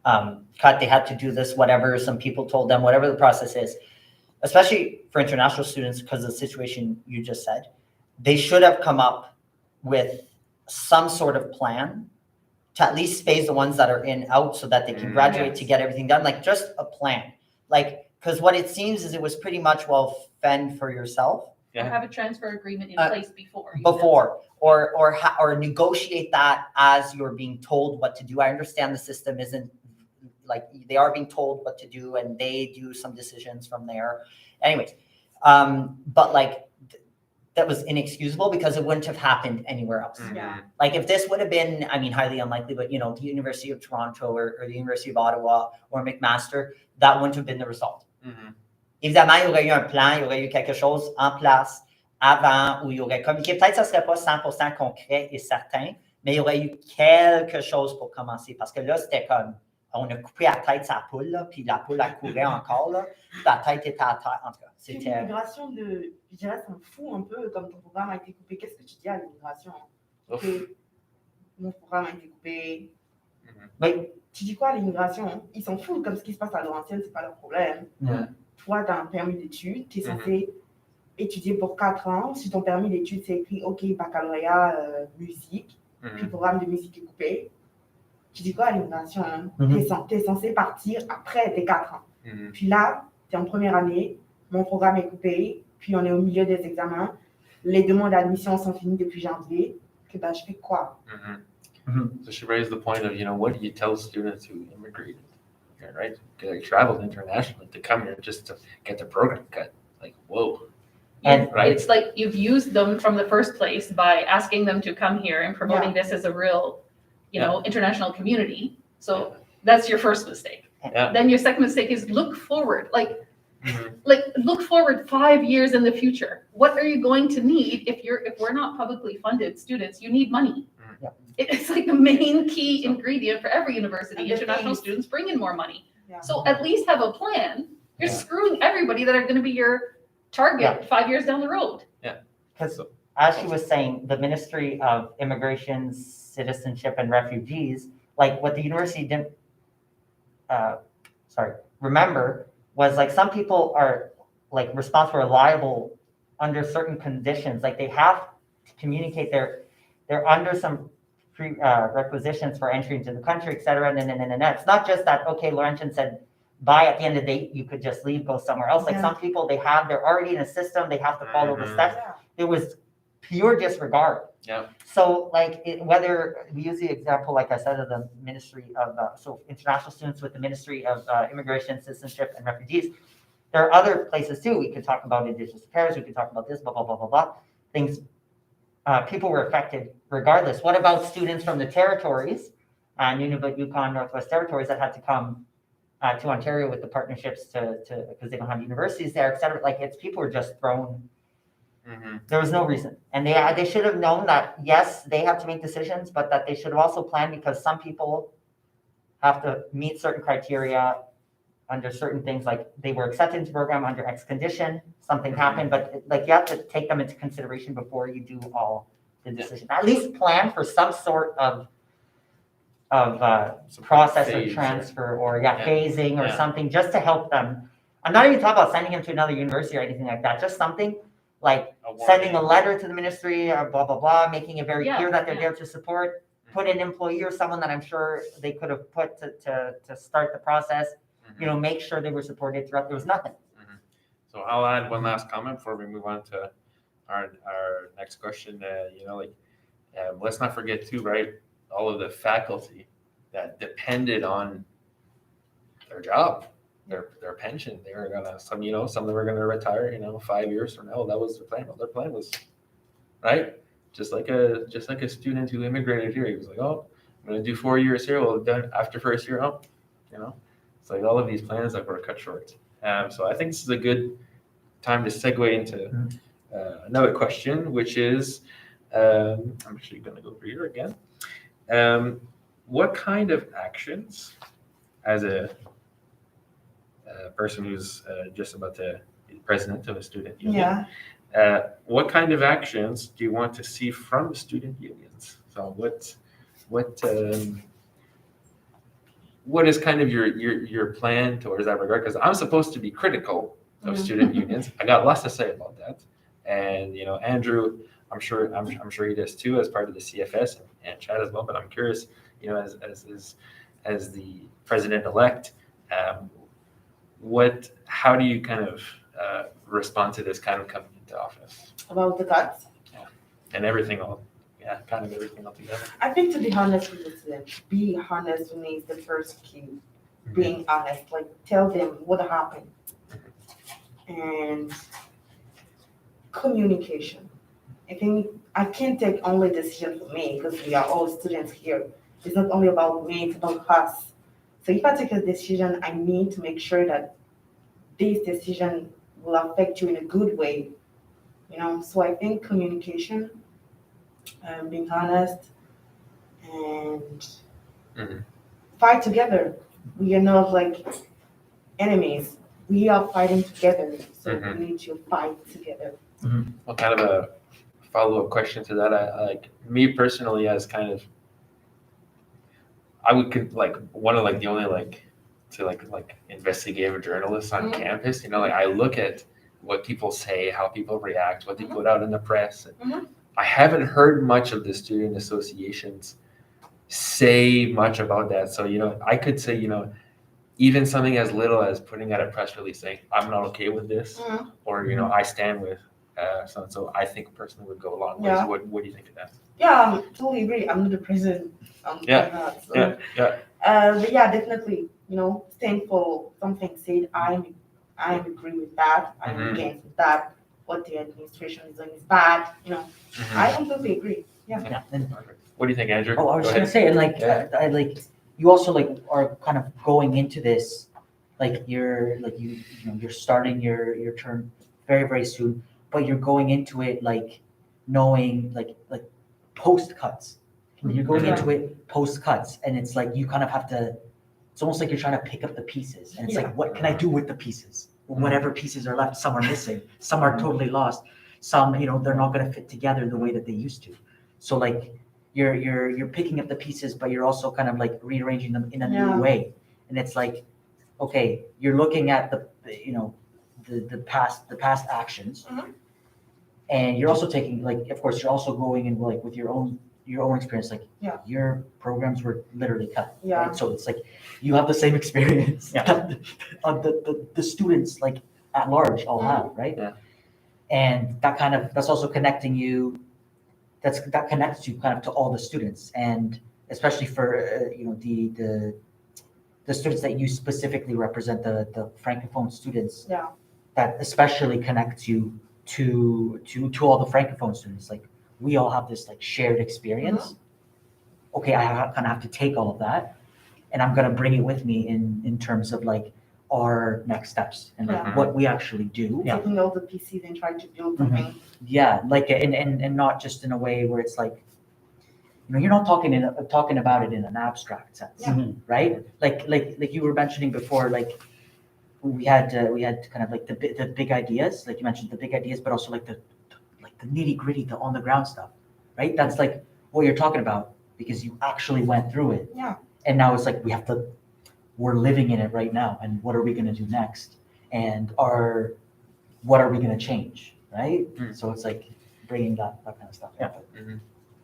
cut, they had to do this, whatever, some people told them, whatever the process is, especially for international students, because of the situation you just said, they should have come up with some sort of plan to at least phase the ones that are in out so that they can graduate to get everything done, like just a plan. Like, because what it seems is it was pretty much, well, fend for yourself. Yeah. Have a transfer agreement in place before. Or negotiate that as you're being told what to do. I understand the system isn't like they are being told what to do and they do some decisions from there. Anyways, but like that was inexcusable because it wouldn't have happened anywhere else. Yeah. Like if this would have been, I mean, highly unlikely, but the University of Toronto or the University of Ottawa or McMaster, that wouldn't have been the result. Évidemment, il y aurait eu un plan, il y aurait eu quelque chose en place avant où il y aurait communiqué. Peut-être que ça ne serait pas 100% concret et certain, mais il y aurait eu quelque chose pour commencer. Parce que là, c'était comme, on a coupé la tête sa poule, là, puis la poule, elle courait encore, là, puis la tête était à terre. En tout cas, C'est une c'était... immigration je dirais, c'est un fou un peu, comme ton programme a été coupé. Qu'est-ce que tu dis à l'immigration? Ok, mon programme a été coupé, Oui. Tu dis quoi à l'immigration? Ils s'en foutent, comme ce qui se passe à Laurentienne, c'est pas leur problème. Yeah. Toi, tu as un permis d'études, tu es Mhm. censé étudier pour 4 ans. Sur ton permis d'études, c'est écrit OK, baccalauréat musique, puis programme de musique est coupé. Tu dis quoi à l'immigration? Tu es censé partir après tes 4 ans. Puis là, tu es en première année, mon programme est coupé, puis on est au milieu des examens. Les demandes d'admission sont finies depuis janvier. Que ben, je fais quoi? So she raised the point of, what do you tell students who immigrated here, right? They traveled internationally to come here just to get their program cut. Like, whoa. And- Right. It's like you've used them from the first place by asking them to come here and promoting this as a real, international community. So that's your first mistake. Yeah. Then your second mistake is look forward. Like look forward 5 years in the future. What are you going to need if we're not publicly funded students? You need money. Yeah. It's like the main key ingredient for every university. And the International things- students bring in more money. Yeah. So at least have a plan. You're Yeah. screwing everybody that are going to be your target 5 years down the road. Because as she was saying, the Ministry of Immigration, Citizenship, and Refugees, like what the university didn't, remember was like some people are like responsible or liable under certain conditions. Like they have to communicate they're under some requisitions for entry into the country, et cetera. And then it's not just that, okay, Laurentian said, bye at the end of the day, you could just leave, go somewhere else. Like some people, they're already in a system, they have to follow the steps. Yeah. It was pure disregard. Yeah. So like whether we use the example, like I said, of the Ministry of, so international students with the Ministry of Immigration, Citizenship, and Refugees, there are other places too. We could talk about Indigenous affairs, we could talk about this, blah, blah, blah, blah, blah. Things, people were affected regardless. What about students from the territories, Nunavut, Yukon, Northwest Territories that had to come to Ontario with the partnerships because they don't have universities there, et cetera. Like people were just thrown. There was no reason. And they should have known that, yes, they have to make decisions, but that they should have also planned because some people have to meet certain criteria under certain things, like they were accepted into the program under X condition, something happened, but like you have to take them into consideration before you do all the decision. At least plan for some sort of process or transfer or phasing or something just to help them. I'm not even talking about sending them to another university or anything like that, just something like sending a letter to the ministry or blah, blah, blah, making it very clear that they're there to support, put an employee or someone that I'm sure they could have put to start the process, make sure they were supported throughout. There was nothing. So I'll add one last comment before we move on to our next question. Let's not forget too, right? All of the faculty that depended on their job, their pension. They were gonna some of them were gonna retire, 5 years from now. That was their plan. Well, their plan was right. Just like a student who immigrated here. He was like, oh, I'm gonna do 4 years here. Well, then after first year, it's like all of these plans that were cut short. So I think this is a good time to segue into another question, which is, I'm actually gonna go over here again. What kind of actions, as a person who's just about to be president of a student union, what kind of actions do you want to see from student unions? So what is kind of your plan towards that regard? Because I'm supposed to be critical of student unions. I got lots to say about that, and Andrew, I'm sure he does too, as part of the CFS, and Chad as well. But I'm curious, as the president-elect, how do you kind of respond to this kind of coming into office? About the cuts? And everything kind of everything all together. I think, to be honest with the students, be honest with me is the first key. Being honest, like tell them what happened. And communication. I think I can't take only decision for me because we are all students here. It's not only about me, it's about us. So if I take a decision, I need to make sure that this decision will affect you in a good way. So I think communication, being honest, and fight together. We are not like enemies. We are fighting together. So we need to fight together. Well, kind of a follow-up question to that. I like me personally, as kind of, I would like one of like the only like to like investigative journalists on campus. You know, like I look at what people say, how people react, what they put out in the press. I haven't heard much of the student associations say much about that. So, you know, I could say, you know, even something as little as putting out a press release saying, I'm not okay with this, or, you know, I stand with so-and-so, I think personally would go a long ways. Yeah. What do you think of that? Yeah, I totally agree. I'm not the president. Yeah. So, Yeah. but yeah, definitely, you know, stand for something said. I agree with that. I'm against that. What the administration is doing is bad. You know, I completely agree. Yeah. Yeah. And, What do you think, Andrew? oh, I was Go just gonna ahead. say, and like, Yeah. I like, you also like are kind of going into this, like you're like you know you're starting your term very very soon, but you're going into it like knowing like post cuts. You're going into it post cuts, and it's like you kind of have to. It's almost like you're trying to pick up the pieces, and it's like, what can I do with the pieces? Whatever pieces are left, some are missing, some are totally lost, some, you know, they're not going to fit together the way that they used to. So like you're picking up the pieces, but you're also kind of like rearranging them in a new way. And it's like, okay, you're looking at the you know the past actions, and you're also taking like, of course, you're also going in like with your own experience, like your programs were literally cut. Yeah. Right? So it's like you have the same experience that the students like at large all have, right? Yeah. And that's also connecting you. That connects you kind of to all the students, and especially for you know the students that you specifically represent, the francophone students. Yeah. That especially connects you to all the francophone students. Like we all have this like shared experience. Okay, I kind of have to take all of that, and I'm gonna bring it with me in terms of like our next steps and like what we actually do. Taking all the pieces and trying to build something. Yeah, like and not just in a way where it's like, you know, you're not talking about it in an abstract sense, right? Like you were mentioning before, like we had kind of like the big ideas, like you mentioned the big ideas, but also like the nitty gritty, the on the ground stuff, right? That's like what you're talking about because you actually went through it. Yeah. And now it's like we're living in it right now, and what are we going to do next? And what are we going to change, right? So it's like bringing that kind of stuff. Yeah.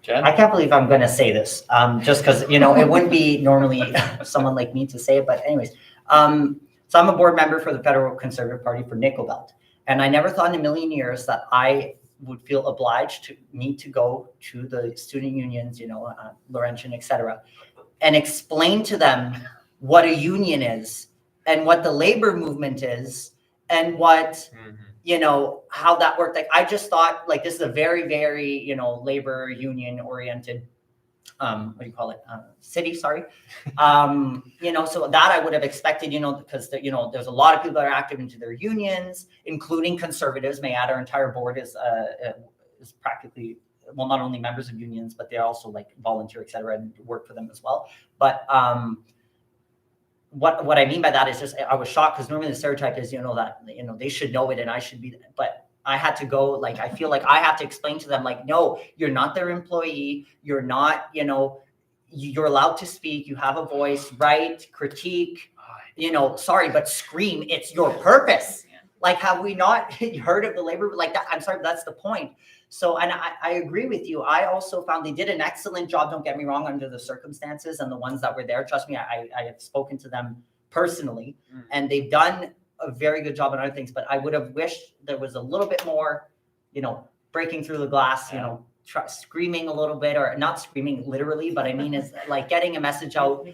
Jen? I can't believe I'm going to say this, just because, you know, it wouldn't be normally someone like me to say it. But anyways, so I'm a board member for the Federal Conservative Party for Nickel Belt. And I never thought in a million years that I would feel obliged to need to go to the student unions, you know, Laurentian, et cetera, and explain to them what a union is and what the labor movement is and what, you know, how that worked. Like, I just thought like this is a very, very, you know, labor union oriented, what do you call it? City, sorry. You know, so that I would have expected, you know, because, you know, there's a lot of people that are active into their unions, including conservatives. May add, our entire board is practically, well, not only members of unions, but they're also like volunteer, et cetera, and work for them as well. But what I mean by that is just, I was shocked because normally the stereotype is, you know, that, you know, they should know it and I should be, but I had to go, like, I feel like I have to explain to them, like, no, you're not their employee. You're not, you know, you're allowed to speak. You have a voice, write, critique, you know, sorry, but scream. It's your purpose. Like, have we not heard of the labor? Like that? I'm sorry, but that's the point. So, and I agree with you. I also found they did an excellent job. Don't get me wrong, under the circumstances, and the ones that were there, trust me, I have spoken to them personally, and they've done a very good job on other things. But I would have wished there was a little bit more, you know, breaking through the glass, you know, screaming a little bit, or not screaming literally, but I mean, is like getting a message out.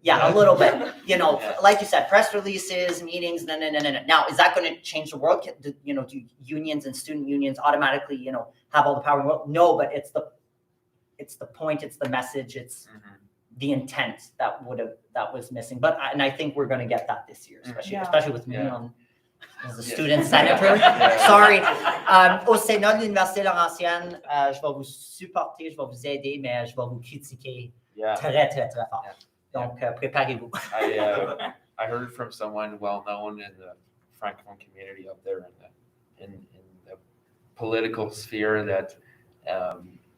Yeah, a little bit, you know, like you said, press releases, meetings, no. Now, is that going to change the world? You know, do unions and student unions automatically, you know, have all the power in the world? No, but it's the point, it's the message, it's the intent that was missing. But and I think we're going to get that this year, especially with me on as a student senator. Sorry. Au Sénat de l'Université Laurentienne, je vais vous supporter, je vais vous aider, mais je vais vous critiquer très, très, très fort. Donc, préparez-vous. I heard from someone well known in the francophone community up there in the political sphere that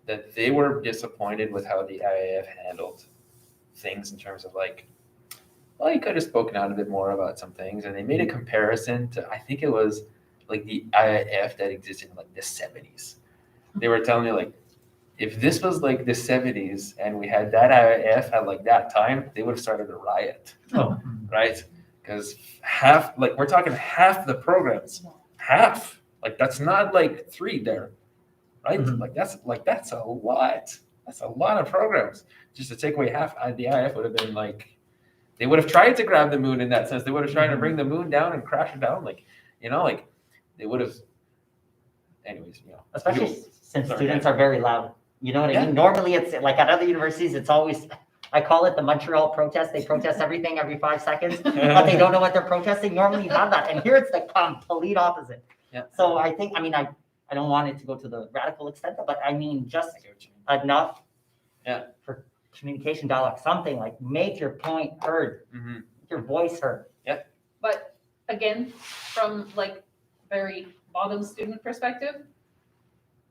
that they were disappointed with how the IAF handled things in terms of like, well, you could have spoken out a bit more about some things. And they made a comparison to, I think it was like the IIF that existed in like the 70s. They were telling me like, if this was like the 70s and we had that IIF at like that time, they would have started a riot, right? Because we're talking half the programs, half. Like that's not like 3 there, right? Like that's a lot. That's a lot of programs. Just to take away half, the IIF would have been like, they would have tried to grab the moon in that sense. They would have tried to bring the moon down and crash it down, like they would have. Anyways, Especially since students are very loud. You know what I mean? Normally, it's like at other universities, it's always, I call it the Montreal protest. They protest everything every 5 seconds, but they don't know what they're protesting. Normally, you have that. And here it's the complete opposite. Yeah. So I think, I don't want it to go to the radical extent, but I mean, just enough for communication dialogue, something like make your point heard, your voice heard. But again, from like very bottom student perspective,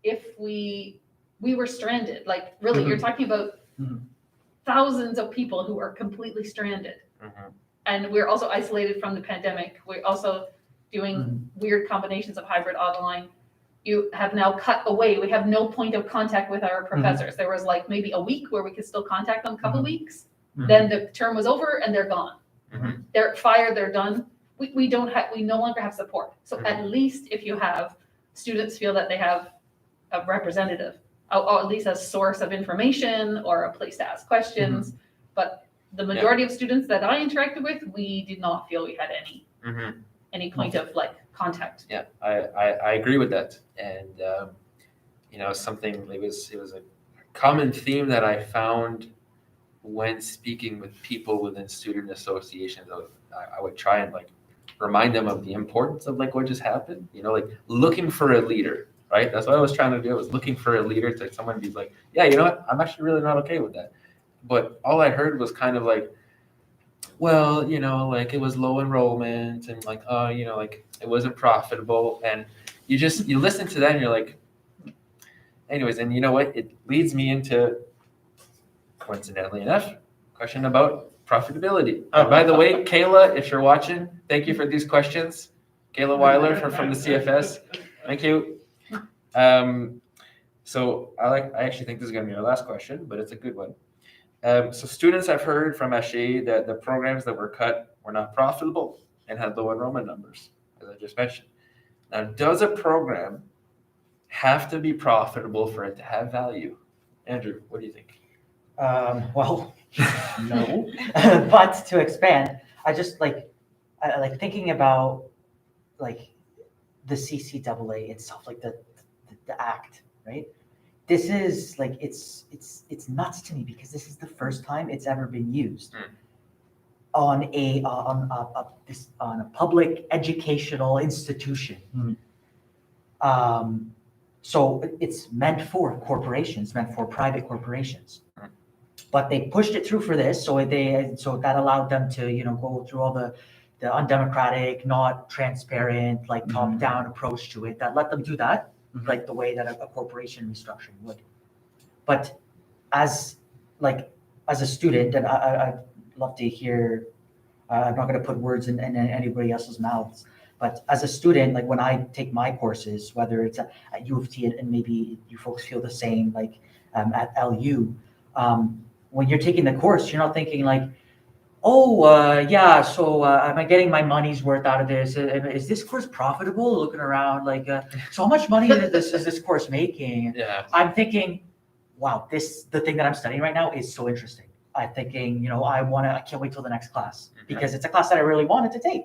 if we were stranded, like really, you're talking about thousands of people who are completely stranded. And we're also isolated from the pandemic. We're also doing weird combinations of hybrid online. You have now cut away. We have no point of contact with our professors. There was like maybe a week where we could still contact them, a couple weeks. Then the term was over and they're gone. They're fired, they're done. We no longer have support. So at least if you have students feel that they have a representative, or at least a source of information or a place to ask questions. But the majority of students that I interacted with, we did not feel we had any point of like contact. Yeah, I agree with that. And something, it was a common theme that I found when speaking with people within student associations. I would try and like remind them of the importance of like what just happened, like looking for a leader, right? That's what I was trying to do. I was looking for a leader, to someone be like, yeah, you know what? I'm actually really not okay with that. But all I heard was kind of like, well, like it was low enrollment and like, like it wasn't profitable. And you listen to that and you're like, anyways, and you know what? It leads me into, coincidentally enough, question about profitability. By the way, Kayla, if you're watching, thank you for these questions. Kayla Weiler from the CFS. Thank you. So I actually think this is going to be our last question, but it's a good one. So students have heard from Haché that the programs that were cut were not profitable and had low enrollment numbers, as I just mentioned. Now, does a program have to be profitable for it to have value? Andrew, what do you think? Well, no. But to expand, I just like thinking about like the CCAA itself, like the act, right? This is like it's nuts to me because this is the first time it's ever been used on a public educational institution. So it's meant for corporations, meant for private corporations. But they pushed it through for this, so that allowed them to go through all the undemocratic, not transparent, like top-down approach to it that let them do that, like the way that a corporation restructuring would. But as a student, and I'd love to hear, I'm not going to put words in anybody else's mouths, but as a student, like when I take my courses, whether it's at U of T, and maybe you folks feel the same, like at LU, when you're taking the course, you're not thinking like, so am I getting my money's worth out of this? Is this course profitable? Looking around like, so how much money is this course making? Yeah. I'm thinking, wow, the thing that I'm studying right now is so interesting. I'm thinking, I can't wait till the next class because it's a class that I really wanted to take.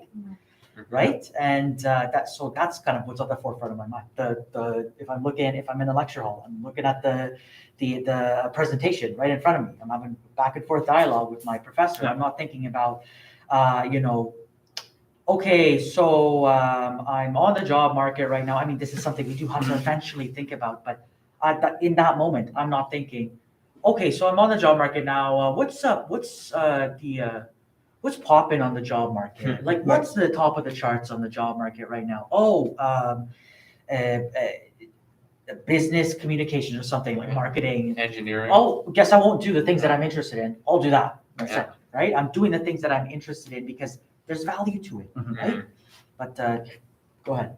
Right. And that's kind of what's at the forefront of my mind. If I'm in the lecture hall, I'm looking at the presentation right in front of me. I'm having back and forth dialogue with my professor. I'm not thinking about, okay, so I'm on the job market right now. I mean, this is something we do have to eventually think about. But in that moment, I'm not thinking, okay, so I'm on the job market now. What's up? What's popping on the job market? Like, what's the top of the charts on the job market right now? Business communications or something like marketing. Engineering. Oh, guess I won't do the things that I'm interested in. I'll do that. 100%, right? I'm doing the things that I'm interested in because there's value to it, Mhm. right? But go ahead.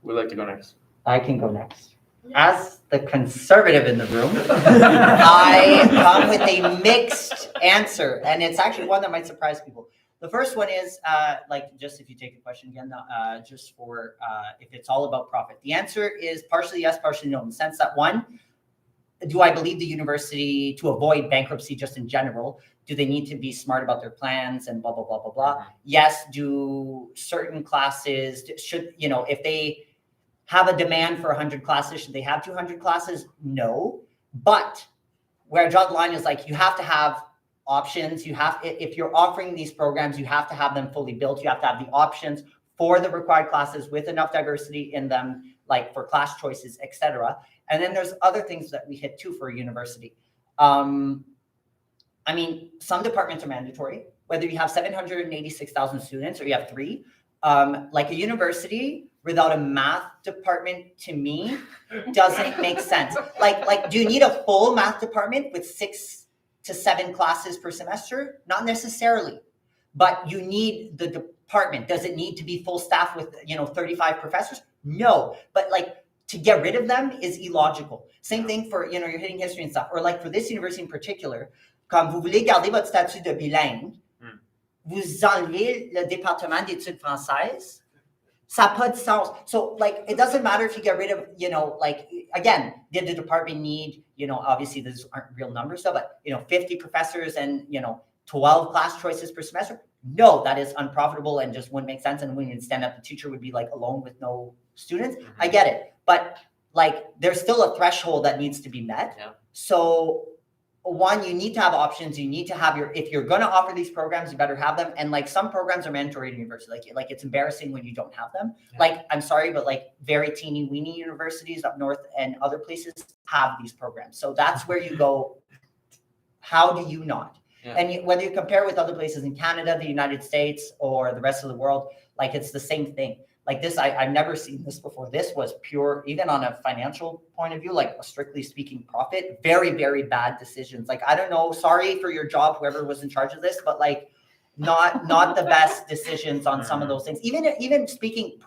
Would like to go next? I can go next. As the conservative in the room, I come with a mixed answer, and it's actually one that might surprise people. The first one is, just if you take the question again, just for if it's all about profit. The answer is partially yes, partially no, in the sense that one, do I believe the university, to avoid bankruptcy just in general, do they need to be smart about their plans and blah, blah, blah, blah, blah? Yes, do certain classes, should, if they have a demand for 100 classes, should they have 200 classes? No. But where I draw the line is like, you have to have options. If you're offering these programs, you have to have them fully built. You have to have the options for the required classes with enough diversity in them, like for class choices, etc. And then there's other things that we hit too for a university. Some departments are mandatory, whether you have 786,000 students or you have 3. Like a university without a math department, to me, doesn't make sense. Like, do you need a full math department with 6 to 7 classes per semester? Not necessarily, but you need the department. Does it need to be full staff with 35 professors? No, but like to get rid of them is illogical. Same thing for you're hitting history and stuff, or like for this university in particular, quand vous voulez garder votre statut de bilingue, vous enlevez le département d'études françaises. Ça n'a pas de sens. So, like, it doesn't matter if you get rid of, again, did the department need, obviously these aren't real numbers, though, but, 50 professors and, 12 class choices per semester? No, that is unprofitable and just wouldn't make sense. And when you stand up, the teacher would be like alone with no students. I get it. But, like, there's still a threshold that needs to be met. Yeah. So, one, you need to have options. You need to have if you're going to offer these programs, you better have them. And like some programs are mandatory at university. Like it's embarrassing when you don't have them. Yeah. Like, I'm sorry, but like very teeny weeny universities up north and other places have these programs. So that's where you go, how do you not? Yeah. And whether you compare with other places in Canada, the United States, or the rest of the world, like it's the same thing. Like this, I've never seen this before. This was pure, even on a financial point of view, like a strictly speaking profit, very, very bad decisions. Like, I don't know, sorry for your job, whoever was in charge of this, but like not the best decisions on some of those things. Even speaking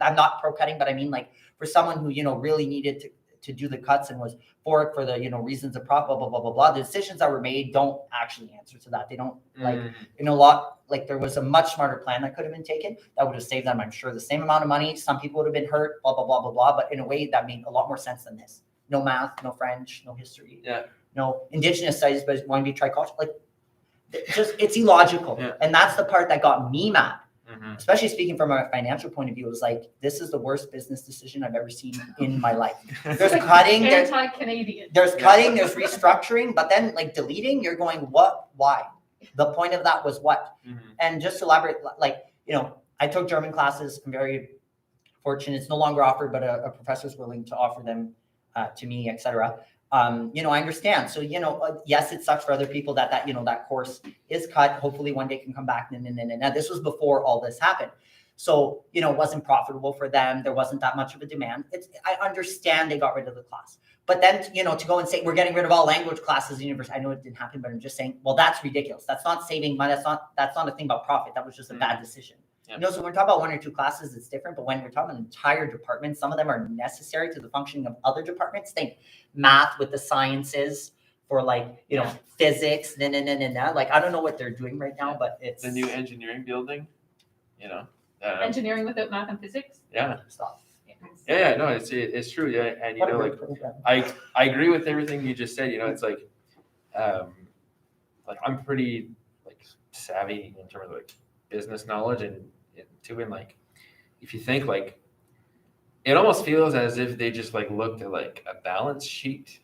I'm not pro cutting, but I mean like for someone who, really needed to do the cuts and was for it for the, reasons of profit, blah, blah, blah, blah, blah. The decisions that were made don't actually answer to that. They don't like there was a much smarter plan that could have been taken that would have saved them, I'm sure, the same amount of money. Some people would have been hurt, blah, blah, blah, blah, blah. But in a way that made a lot more sense than this. No math, no French, no history, no Indigenous studies, but want to be tricultural. Like, it's illogical. Yeah. And that's the part that got me mad. Especially speaking from a financial point of view, it was like, this is the worst business decision I've ever seen in my life. There's cutting, anti-Canadian. There's cutting, there's restructuring, but then like deleting, you're going, what? Why? The point of that was what? And just to elaborate, like, I took German classes. I'm very fortunate. It's no longer offered, but a professor is willing to offer them to me, etc. I understand. So, yes, it sucks for other people that course is cut. Hopefully one day can come back. Now, this was before all this happened. So, it wasn't profitable for them. There wasn't that much of a demand. I understand they got rid of the class. But then, to go and say, we're getting rid of all language classes in university. I know it didn't happen, but I'm just saying, well, that's ridiculous. That's not saving money. That's not a thing about profit. That was just a bad decision. Yeah. So when we're talking about 1 or 2 classes, it's different. But when we're talking about an entire department, some of them are necessary to the functioning of other departments. Think math with the sciences for physics. Like, I don't know what they're doing right now, but it's the new engineering building. Engineering without math and physics. Yeah. Stuff. Yeah. No, it's true. Yeah, and I agree with everything you just said. It's like I'm pretty savvy in terms of business knowledge and if you think it almost feels as if they just looked at a balance sheet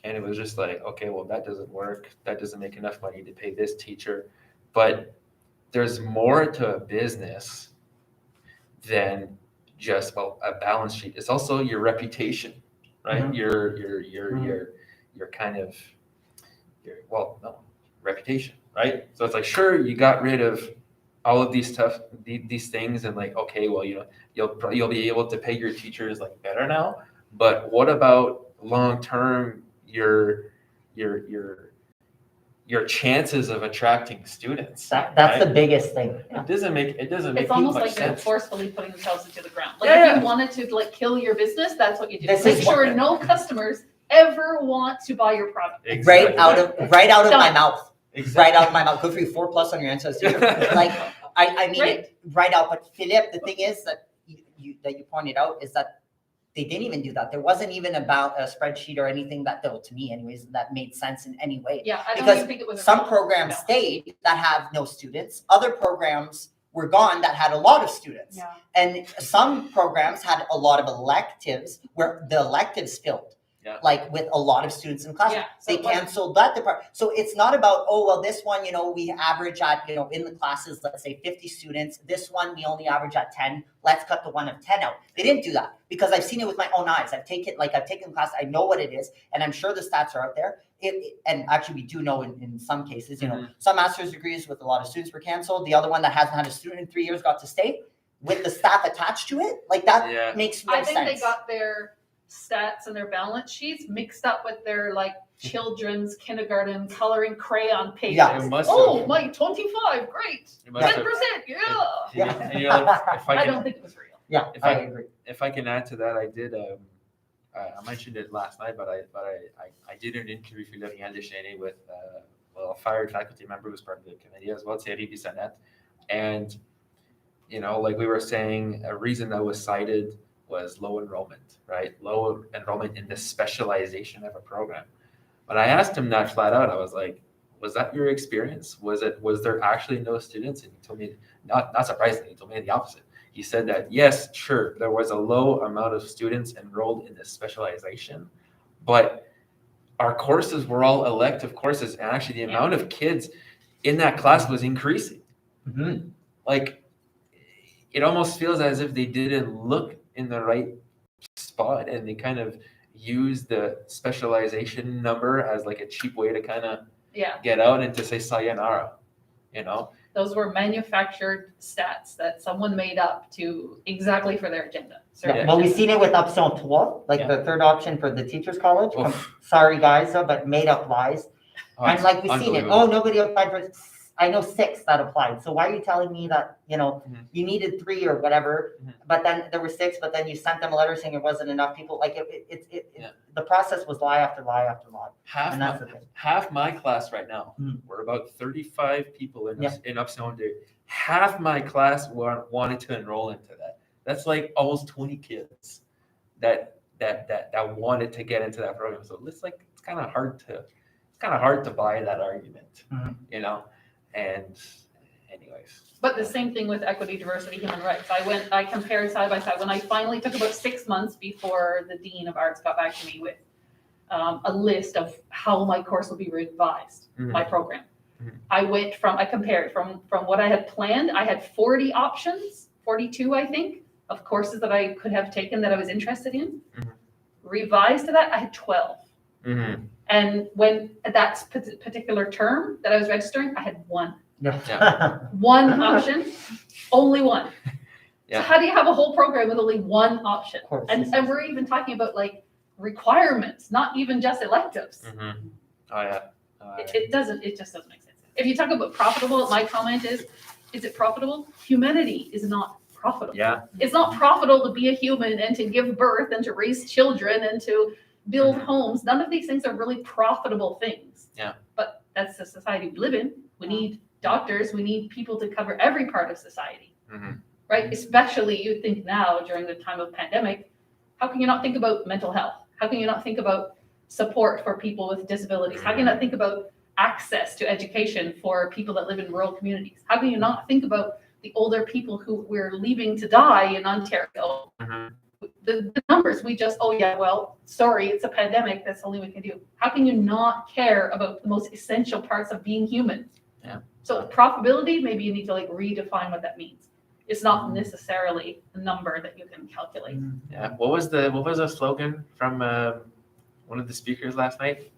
and it was just okay, well, that doesn't work, that doesn't make enough money to pay this teacher. But there's more to a business than just a balance sheet. It's also your reputation, right? Reputation, right? So it's sure, you got rid of all of these things and okay, well, you'll be able to pay your teachers better now, but what about long term your your chances of attracting students. That's right? the biggest thing. It doesn't make It's almost much like they're sense. forcefully putting themselves into the ground. Like Yeah, if yeah. you wanted to like kill your business, that's what you do. This Make is sure what- no customers ever want to buy your product. Right out of my Done. mouth. Right out of my mouth. Good for you. 4+ on your ancestry. Like I mean Right. it right out. But Philippe, the thing is that you pointed out is that they didn't even do that. There wasn't even about a spreadsheet or anything that, though, to me anyways, that made sense in any way. Yeah, I don't Because even think it was. a some problem. programs No. stayed that have no students. Other programs were gone that had a lot of students. Yeah. And some programs had a lot of electives where the electives filled. Yeah. Like with a lot of students in class. Yeah, so They it wasn't- canceled that department. So it's not about, oh, well, this one, we average at, in the classes, let's say 50 students. This one, we only average at 10. Let's cut the one of 10 out. They didn't do that because I've seen it with my own eyes. I've taken class, I know what it is, and I'm sure the stats are out there. And actually, we do know in some cases, some master's degrees with a lot of students were canceled. The other one that hasn't had a student in 3 years got to stay with the staff attached to it. Like that Yeah. makes no I think sense. they got their stats and their balance sheets mixed up with their like children's kindergarten coloring crayon pages. Yeah. It must Oh, have- my 25, great. it must 10%, have- yeah. Yeah. And you're like, if I I can don't think it was real. Yeah, If I I- agree. if I can add to that, I did. I mentioned it last night, but I did an interview for Laurentian University with a fired faculty member who was part of the committee as well, Thierry Bissonnette. And like we were saying, a reason that was cited was low enrollment, right? Low enrollment in the specialization of a program. But I asked him that flat out. I was like, was that your experience? Was there actually no students? And he told me, not surprisingly, he told me the opposite. He said that, yes, sure, there was a low amount of students enrolled in the specialization, but our courses were all elective courses. And actually the amount of kids in that class was increasing. Mhm. Like, it almost feels as if they didn't look in the right spot and they kind of used the specialization number as like a cheap way to kind of Yeah, get out and to say sayonara, those were manufactured stats that someone made up to exactly for their agenda. certain Yeah, well, we've agenda. seen it with option 3, like Yeah. the third option for the teachers college. Oof. Sorry, guys, but made up lies. Oh, And it's like we've seen it. unbelievable. Oh, nobody applied for. I know 6 that applied. So why are you telling me that Mhm. you needed 3 or whatever, Mhm. but then there were 6, but then you sent them a letter saying it wasn't enough people. Like Yeah. the process was lie after lie after lie. half And my, that's the thing. half my class right now, Mhm. we're about 35 people in Yeah. in Option 2. Half my class wanted to enroll into that. That's like almost 20 kids that wanted to get into that program. So it's kind of hard to buy that argument, Mhm. And anyways, But the same thing with equity, diversity, human rights. I compared side by side. When I finally took about 6 months before the Dean of Arts got back to me with a list of how my course would be revised, my program. Mhm. I compared from what I had planned. I had 40 options, 42, I think, of courses that I could have taken that I was interested in. Mhm. Revised to that, I had 12. Mhm. And when that particular term that I was registering, I had one. Yeah. One option, only one. Yeah. So how do you have a whole program with only one option? Of course. And we're even talking about like requirements, not even just electives. Mhm. Oh yeah. It just doesn't make sense. If you talk about profitable, my comment is it profitable? Humanity is not profitable. Yeah. It's not profitable to be a human and to give birth and to raise children and to build Mhm. homes. None of these things are really profitable things. Yeah. But that's the society we live in. We need doctors, we need people to cover every part of society, Mhm. right? Especially you think now during the time of pandemic, how can you not think about mental health? How can you not think about support for people with disabilities? How can you not think about access to education for people that live in rural communities? How can you not think about the older people who we're leaving to die in Ontario? Mhm. The numbers, we just, oh yeah, well, sorry, it's a pandemic, that's the only we can do. How can you not care about the most essential parts of being human? Yeah. So profitability, maybe you need to like redefine what that means. It's not necessarily a number that you can calculate. Yeah. What was the slogan from one of the speakers last night?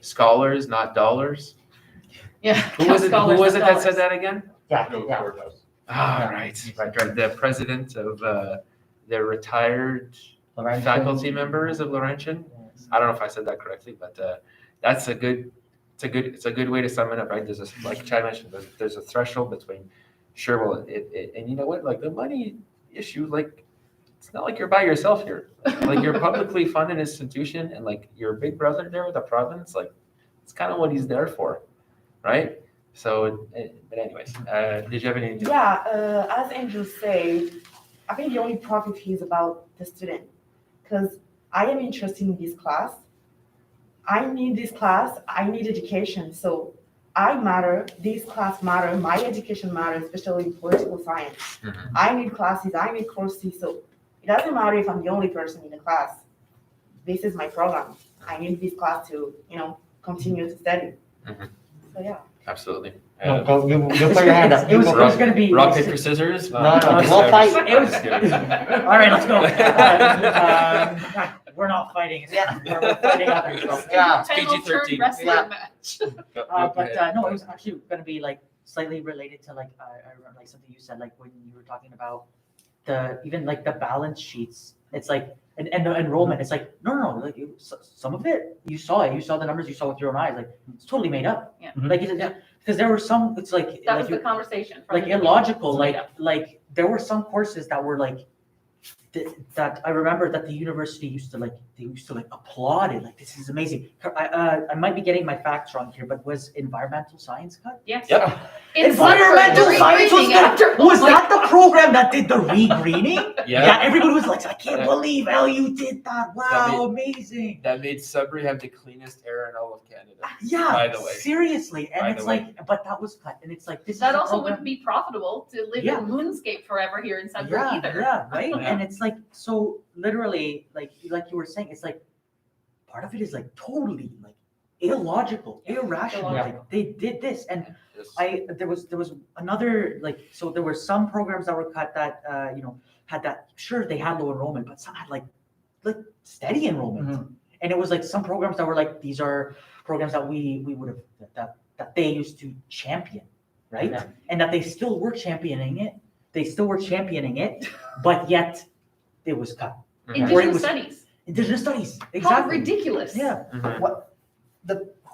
Scholars, not dollars. Yeah. Who was it? Scholars, Who was it not that said dollars. that again? Yeah. Ah, right. The president of the retired Laurentian. faculty members of Laurentian. I don't know if I said that correctly, but that's a good it's a good way to sum it up, right? There's a, like Chad mentioned, there's a threshold between, sure, well, and you know what, like the money issue, like it's not like you're by yourself here. Like you're a publicly funded institution, and like your big brother there with the province, like it's kind of what he's there for, right? So, but anyways, did you have any? Yeah, as Andrew said, I think the only profit here is about the student, because I am interested in this class. I need this class. I need education. So I matter. This class matter. My education matters, especially in political science. Mhm. I need classes. I need courses. So it doesn't matter if I'm the only person in the class. This is my program. I need this class to, continue to study. Mhm. So yeah. Absolutely. No, go, you put your hand up. It was going to be rock, paper, scissors. No, we'll fight. It was, all right, let's go. We're not fighting. Yeah. We're fighting after yourself. Yeah. It's Panel turn PG-13. wrestling Yeah. match. But no, it was actually going to be like slightly related to like I remember like something you said like when you were talking about even like the balance sheets. It's like and the enrollment. It's like no, like some of it you saw the numbers, you saw with your own eyes. Like it's totally made up. Yeah. Like because there were some. It's like That like was the conversation. from like the illogical. beginning. Like there were some courses that were like that I remember that the university used to applaud it. Like this is amazing. I might be getting my facts wrong here, but was environmental science cut? Yes. Yep. Environmental science was that the program that did the re-greening? Yeah. Everybody was like, I can't Yeah. believe LU did that. Wow, amazing. That made Sudbury have the cleanest air in all of Canada. Yeah, By the way. seriously. And By it's the like, but that was cut. And it's like, this That is a also program- wouldn't be profitable to live Yeah. in Moonscape forever here in Sudbury either. Yeah, right. Yeah. And it's like, so literally, like you were saying, it's like part of it is like totally like illogical, irrational. illogical. Like they did this, and Yes. there was another so there were some programs that were cut that had that, sure, they had low enrollment, but some had like steady enrollment. Mhm. And it was like some programs that were like, these are programs that we would have that they used to champion, right? Yeah. And that they still were championing it. But yet it was cut. Mhm. Indigenous studies. Indigenous studies, How exactly. ridiculous. Yeah. Mhm.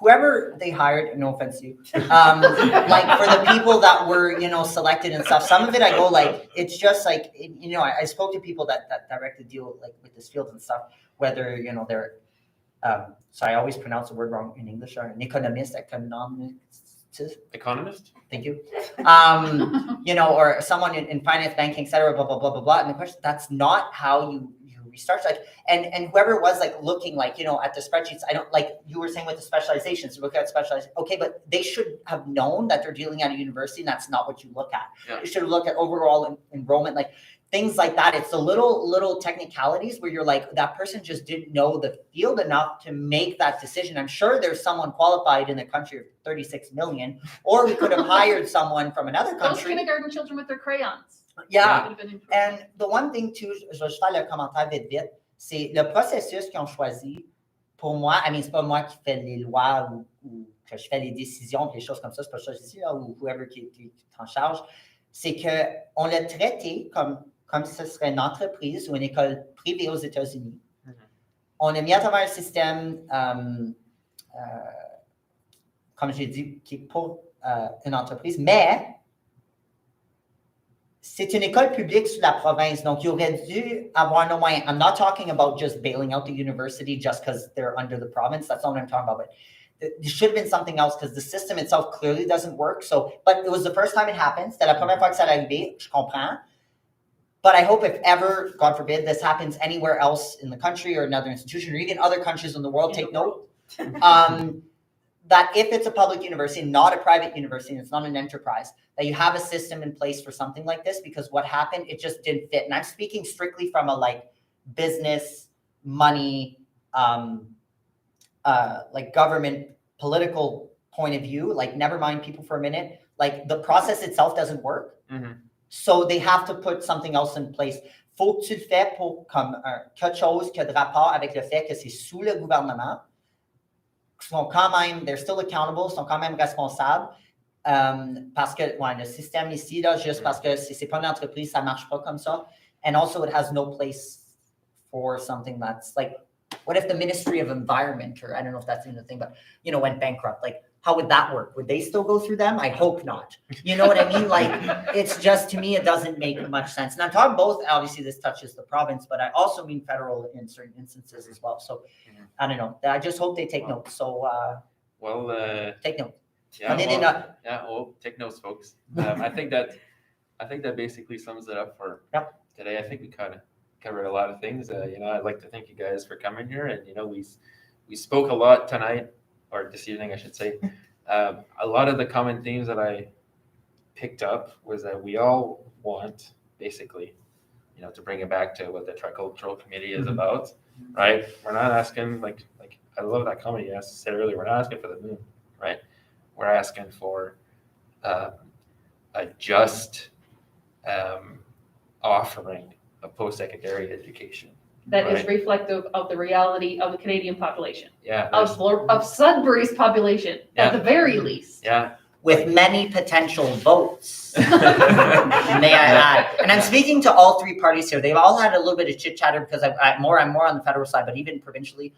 Whoever they hired, no offense to you, like for the people that were, selected and stuff, some of it I go like, it's just like, I spoke to people that directly deal like with this field and stuff, whether, they're, so I always pronounce the word wrong in English, or an economist, Economist? thank you. Or someone in finance, banking, et cetera, blah, blah, blah, blah, blah. And the question, that's not how you restart. Like, and whoever was like looking like, at the spreadsheets, I don't, like you were saying with the specializations, look at specialization. Okay, but they should have known that they're dealing at a university, and that's not what you look at. Yeah. You should look at overall enrollment, like things like that. It's the little technicalities where you're like, that person just didn't know the field enough to make that decision. I'm sure there's someone qualified in a country of 36 million, or we could have hired someone from another Those country. kindergarten children with their crayons. Yeah. That would have been improved. And the one thing too, je vais faire le commentaire vite, c'est le processus qu'ils ont choisi. Pour moi, c'est pas moi qui fais les lois ou que je fais les décisions, les choses comme ça, c'est pas ça que je dis, là, ou whoever qui est en charge. C'est qu'on l'a traité comme si ce serait une entreprise ou une école privée aux États-Unis. Mhm. On a mis à travers un système, comme j'ai dit, qui est pour une entreprise, mais c'est une école publique sous la province, donc il aurait dû avoir no moyen. I'm not talking about just bailing out the university just because they're under the province. That's not what I'm talking about. But there should have been something else because the system itself clearly doesn't work. So, but it was the first time it happened. C'était la première fois que ça allait arriver. Je comprends. But I hope if ever, God forbid, this happens anywhere else in the country or another institution or even other countries in the world, take note. That if it's a public university, not a private university, and it's not an enterprise, that you have a system in place for something like this, because what happened, it just didn't fit. And I'm speaking strictly from a business, money, government, political point of view. Never mind people for a minute. The process itself doesn't work. Mhm. So they have to put something else in place. Faut que tu le fais pour quelque chose qui a de rapport avec le fait que c'est sous le gouvernement. Sont quand même, they're still accountable, sont quand même responsables. Parce que le système ici, là, juste parce que c'est pas une entreprise, ça marche pas comme ça. And also it has no place for something that's what if the Ministry of Environment, or I don't know if that's even a thing, but went bankrupt? how would that work? Would they still go through them? I hope not. You know what I mean? Like, it's just, to me, it doesn't make much sense. And I'm talking both, obviously this touches the province, but I also mean federal in certain instances as well. So I don't know. I just hope they take notes. So take notes. Yeah, They did not. yeah. Well, take notes, folks. I think that basically sums it up for today. I think we kind of covered a lot of things. I'd like to thank you guys for coming here, and we spoke a lot tonight, or this evening, I should say. A lot of the common themes that I picked up was that we all want, basically, to bring it back to what the Tricultural Committee is about, right? We're not asking, like I love that comment you said earlier, we're not asking for the moon, right? We're asking for a just offering of post-secondary education. That is reflective of the reality of the Canadian population, Yeah. of Sudbury's population, at the very least. Yeah. With many potential votes, may I add. And I'm speaking to all three parties here. They've all had a little bit of chit chatter because I'm more on the federal side, but even provincially,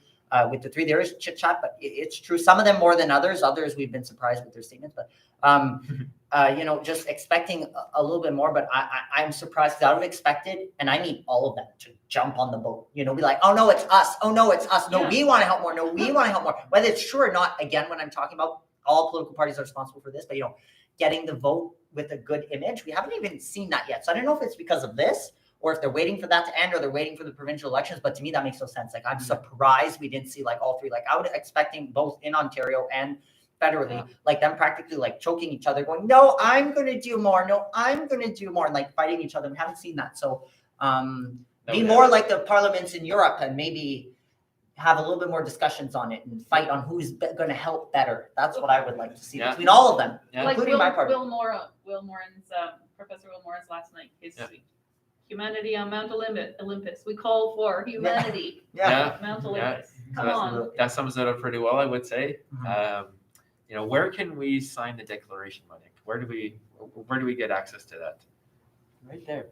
with the three, there is chit chat, but it's true. Some of them more than others. Others we've been surprised with their statements, but just expecting a little bit more. But I'm surprised because I would have expected, and I need all of them to jump on the boat. Be like, oh no, it's us. Oh no, it's us. No, we want to help more. No, we want to help more. Whether it's true or not, again, when I'm talking about all political parties are responsible for this, but getting the vote with a good image, we haven't even seen that yet. So I don't know if it's because of this, or if they're waiting for that to end, or they're waiting for the provincial elections. But to me, that makes no sense. Like, I'm surprised we didn't see like all three. Like, I would expecting both in Ontario and federally, like them practically like choking each other, going, no, I'm going to do more. No, I'm going to do more, and like fighting each other. We haven't seen that. So be more like the parliaments in Europe, and maybe have a little bit more discussions on it and fight on who's going to help better. That's what I would like to see between all of them, including my party. Professor Will Moran's last night, his Humanity on Mount Olympus. We call for humanity. Mount Olympus. Come on. That sums it up pretty well, I would say. Where can we sign the declaration, Monique? Where do we get access to that? Right there.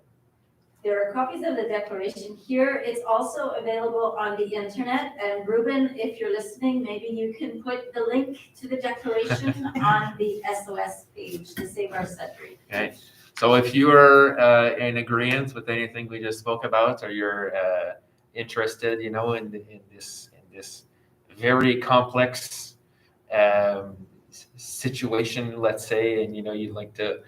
There are copies of the declaration here. It's also available on the internet. And Ruben, if you're listening, maybe you can put the link to the declaration on the SOS page to Save Our Sudbury. Okay. So if you are in agreement with anything we just spoke about, or you're interested, in this very complex situation, let's say, and you'd like to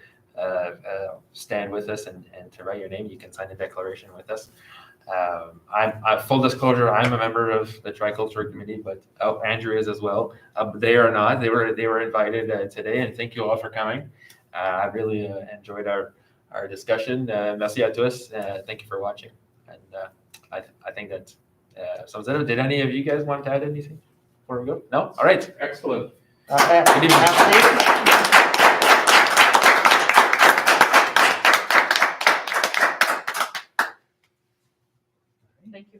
stand with us and to write your name, you can sign the declaration with us. I'm full disclosure, I'm a member of the Tricultural Committee, but Andrew is as well. They are not. They were invited today, and thank you all for coming. I really enjoyed our discussion. Merci à tous. Thank you for watching. And I think that sums it up. Did any of you guys want to add anything before we go? No? All right. Excellent. Good evening.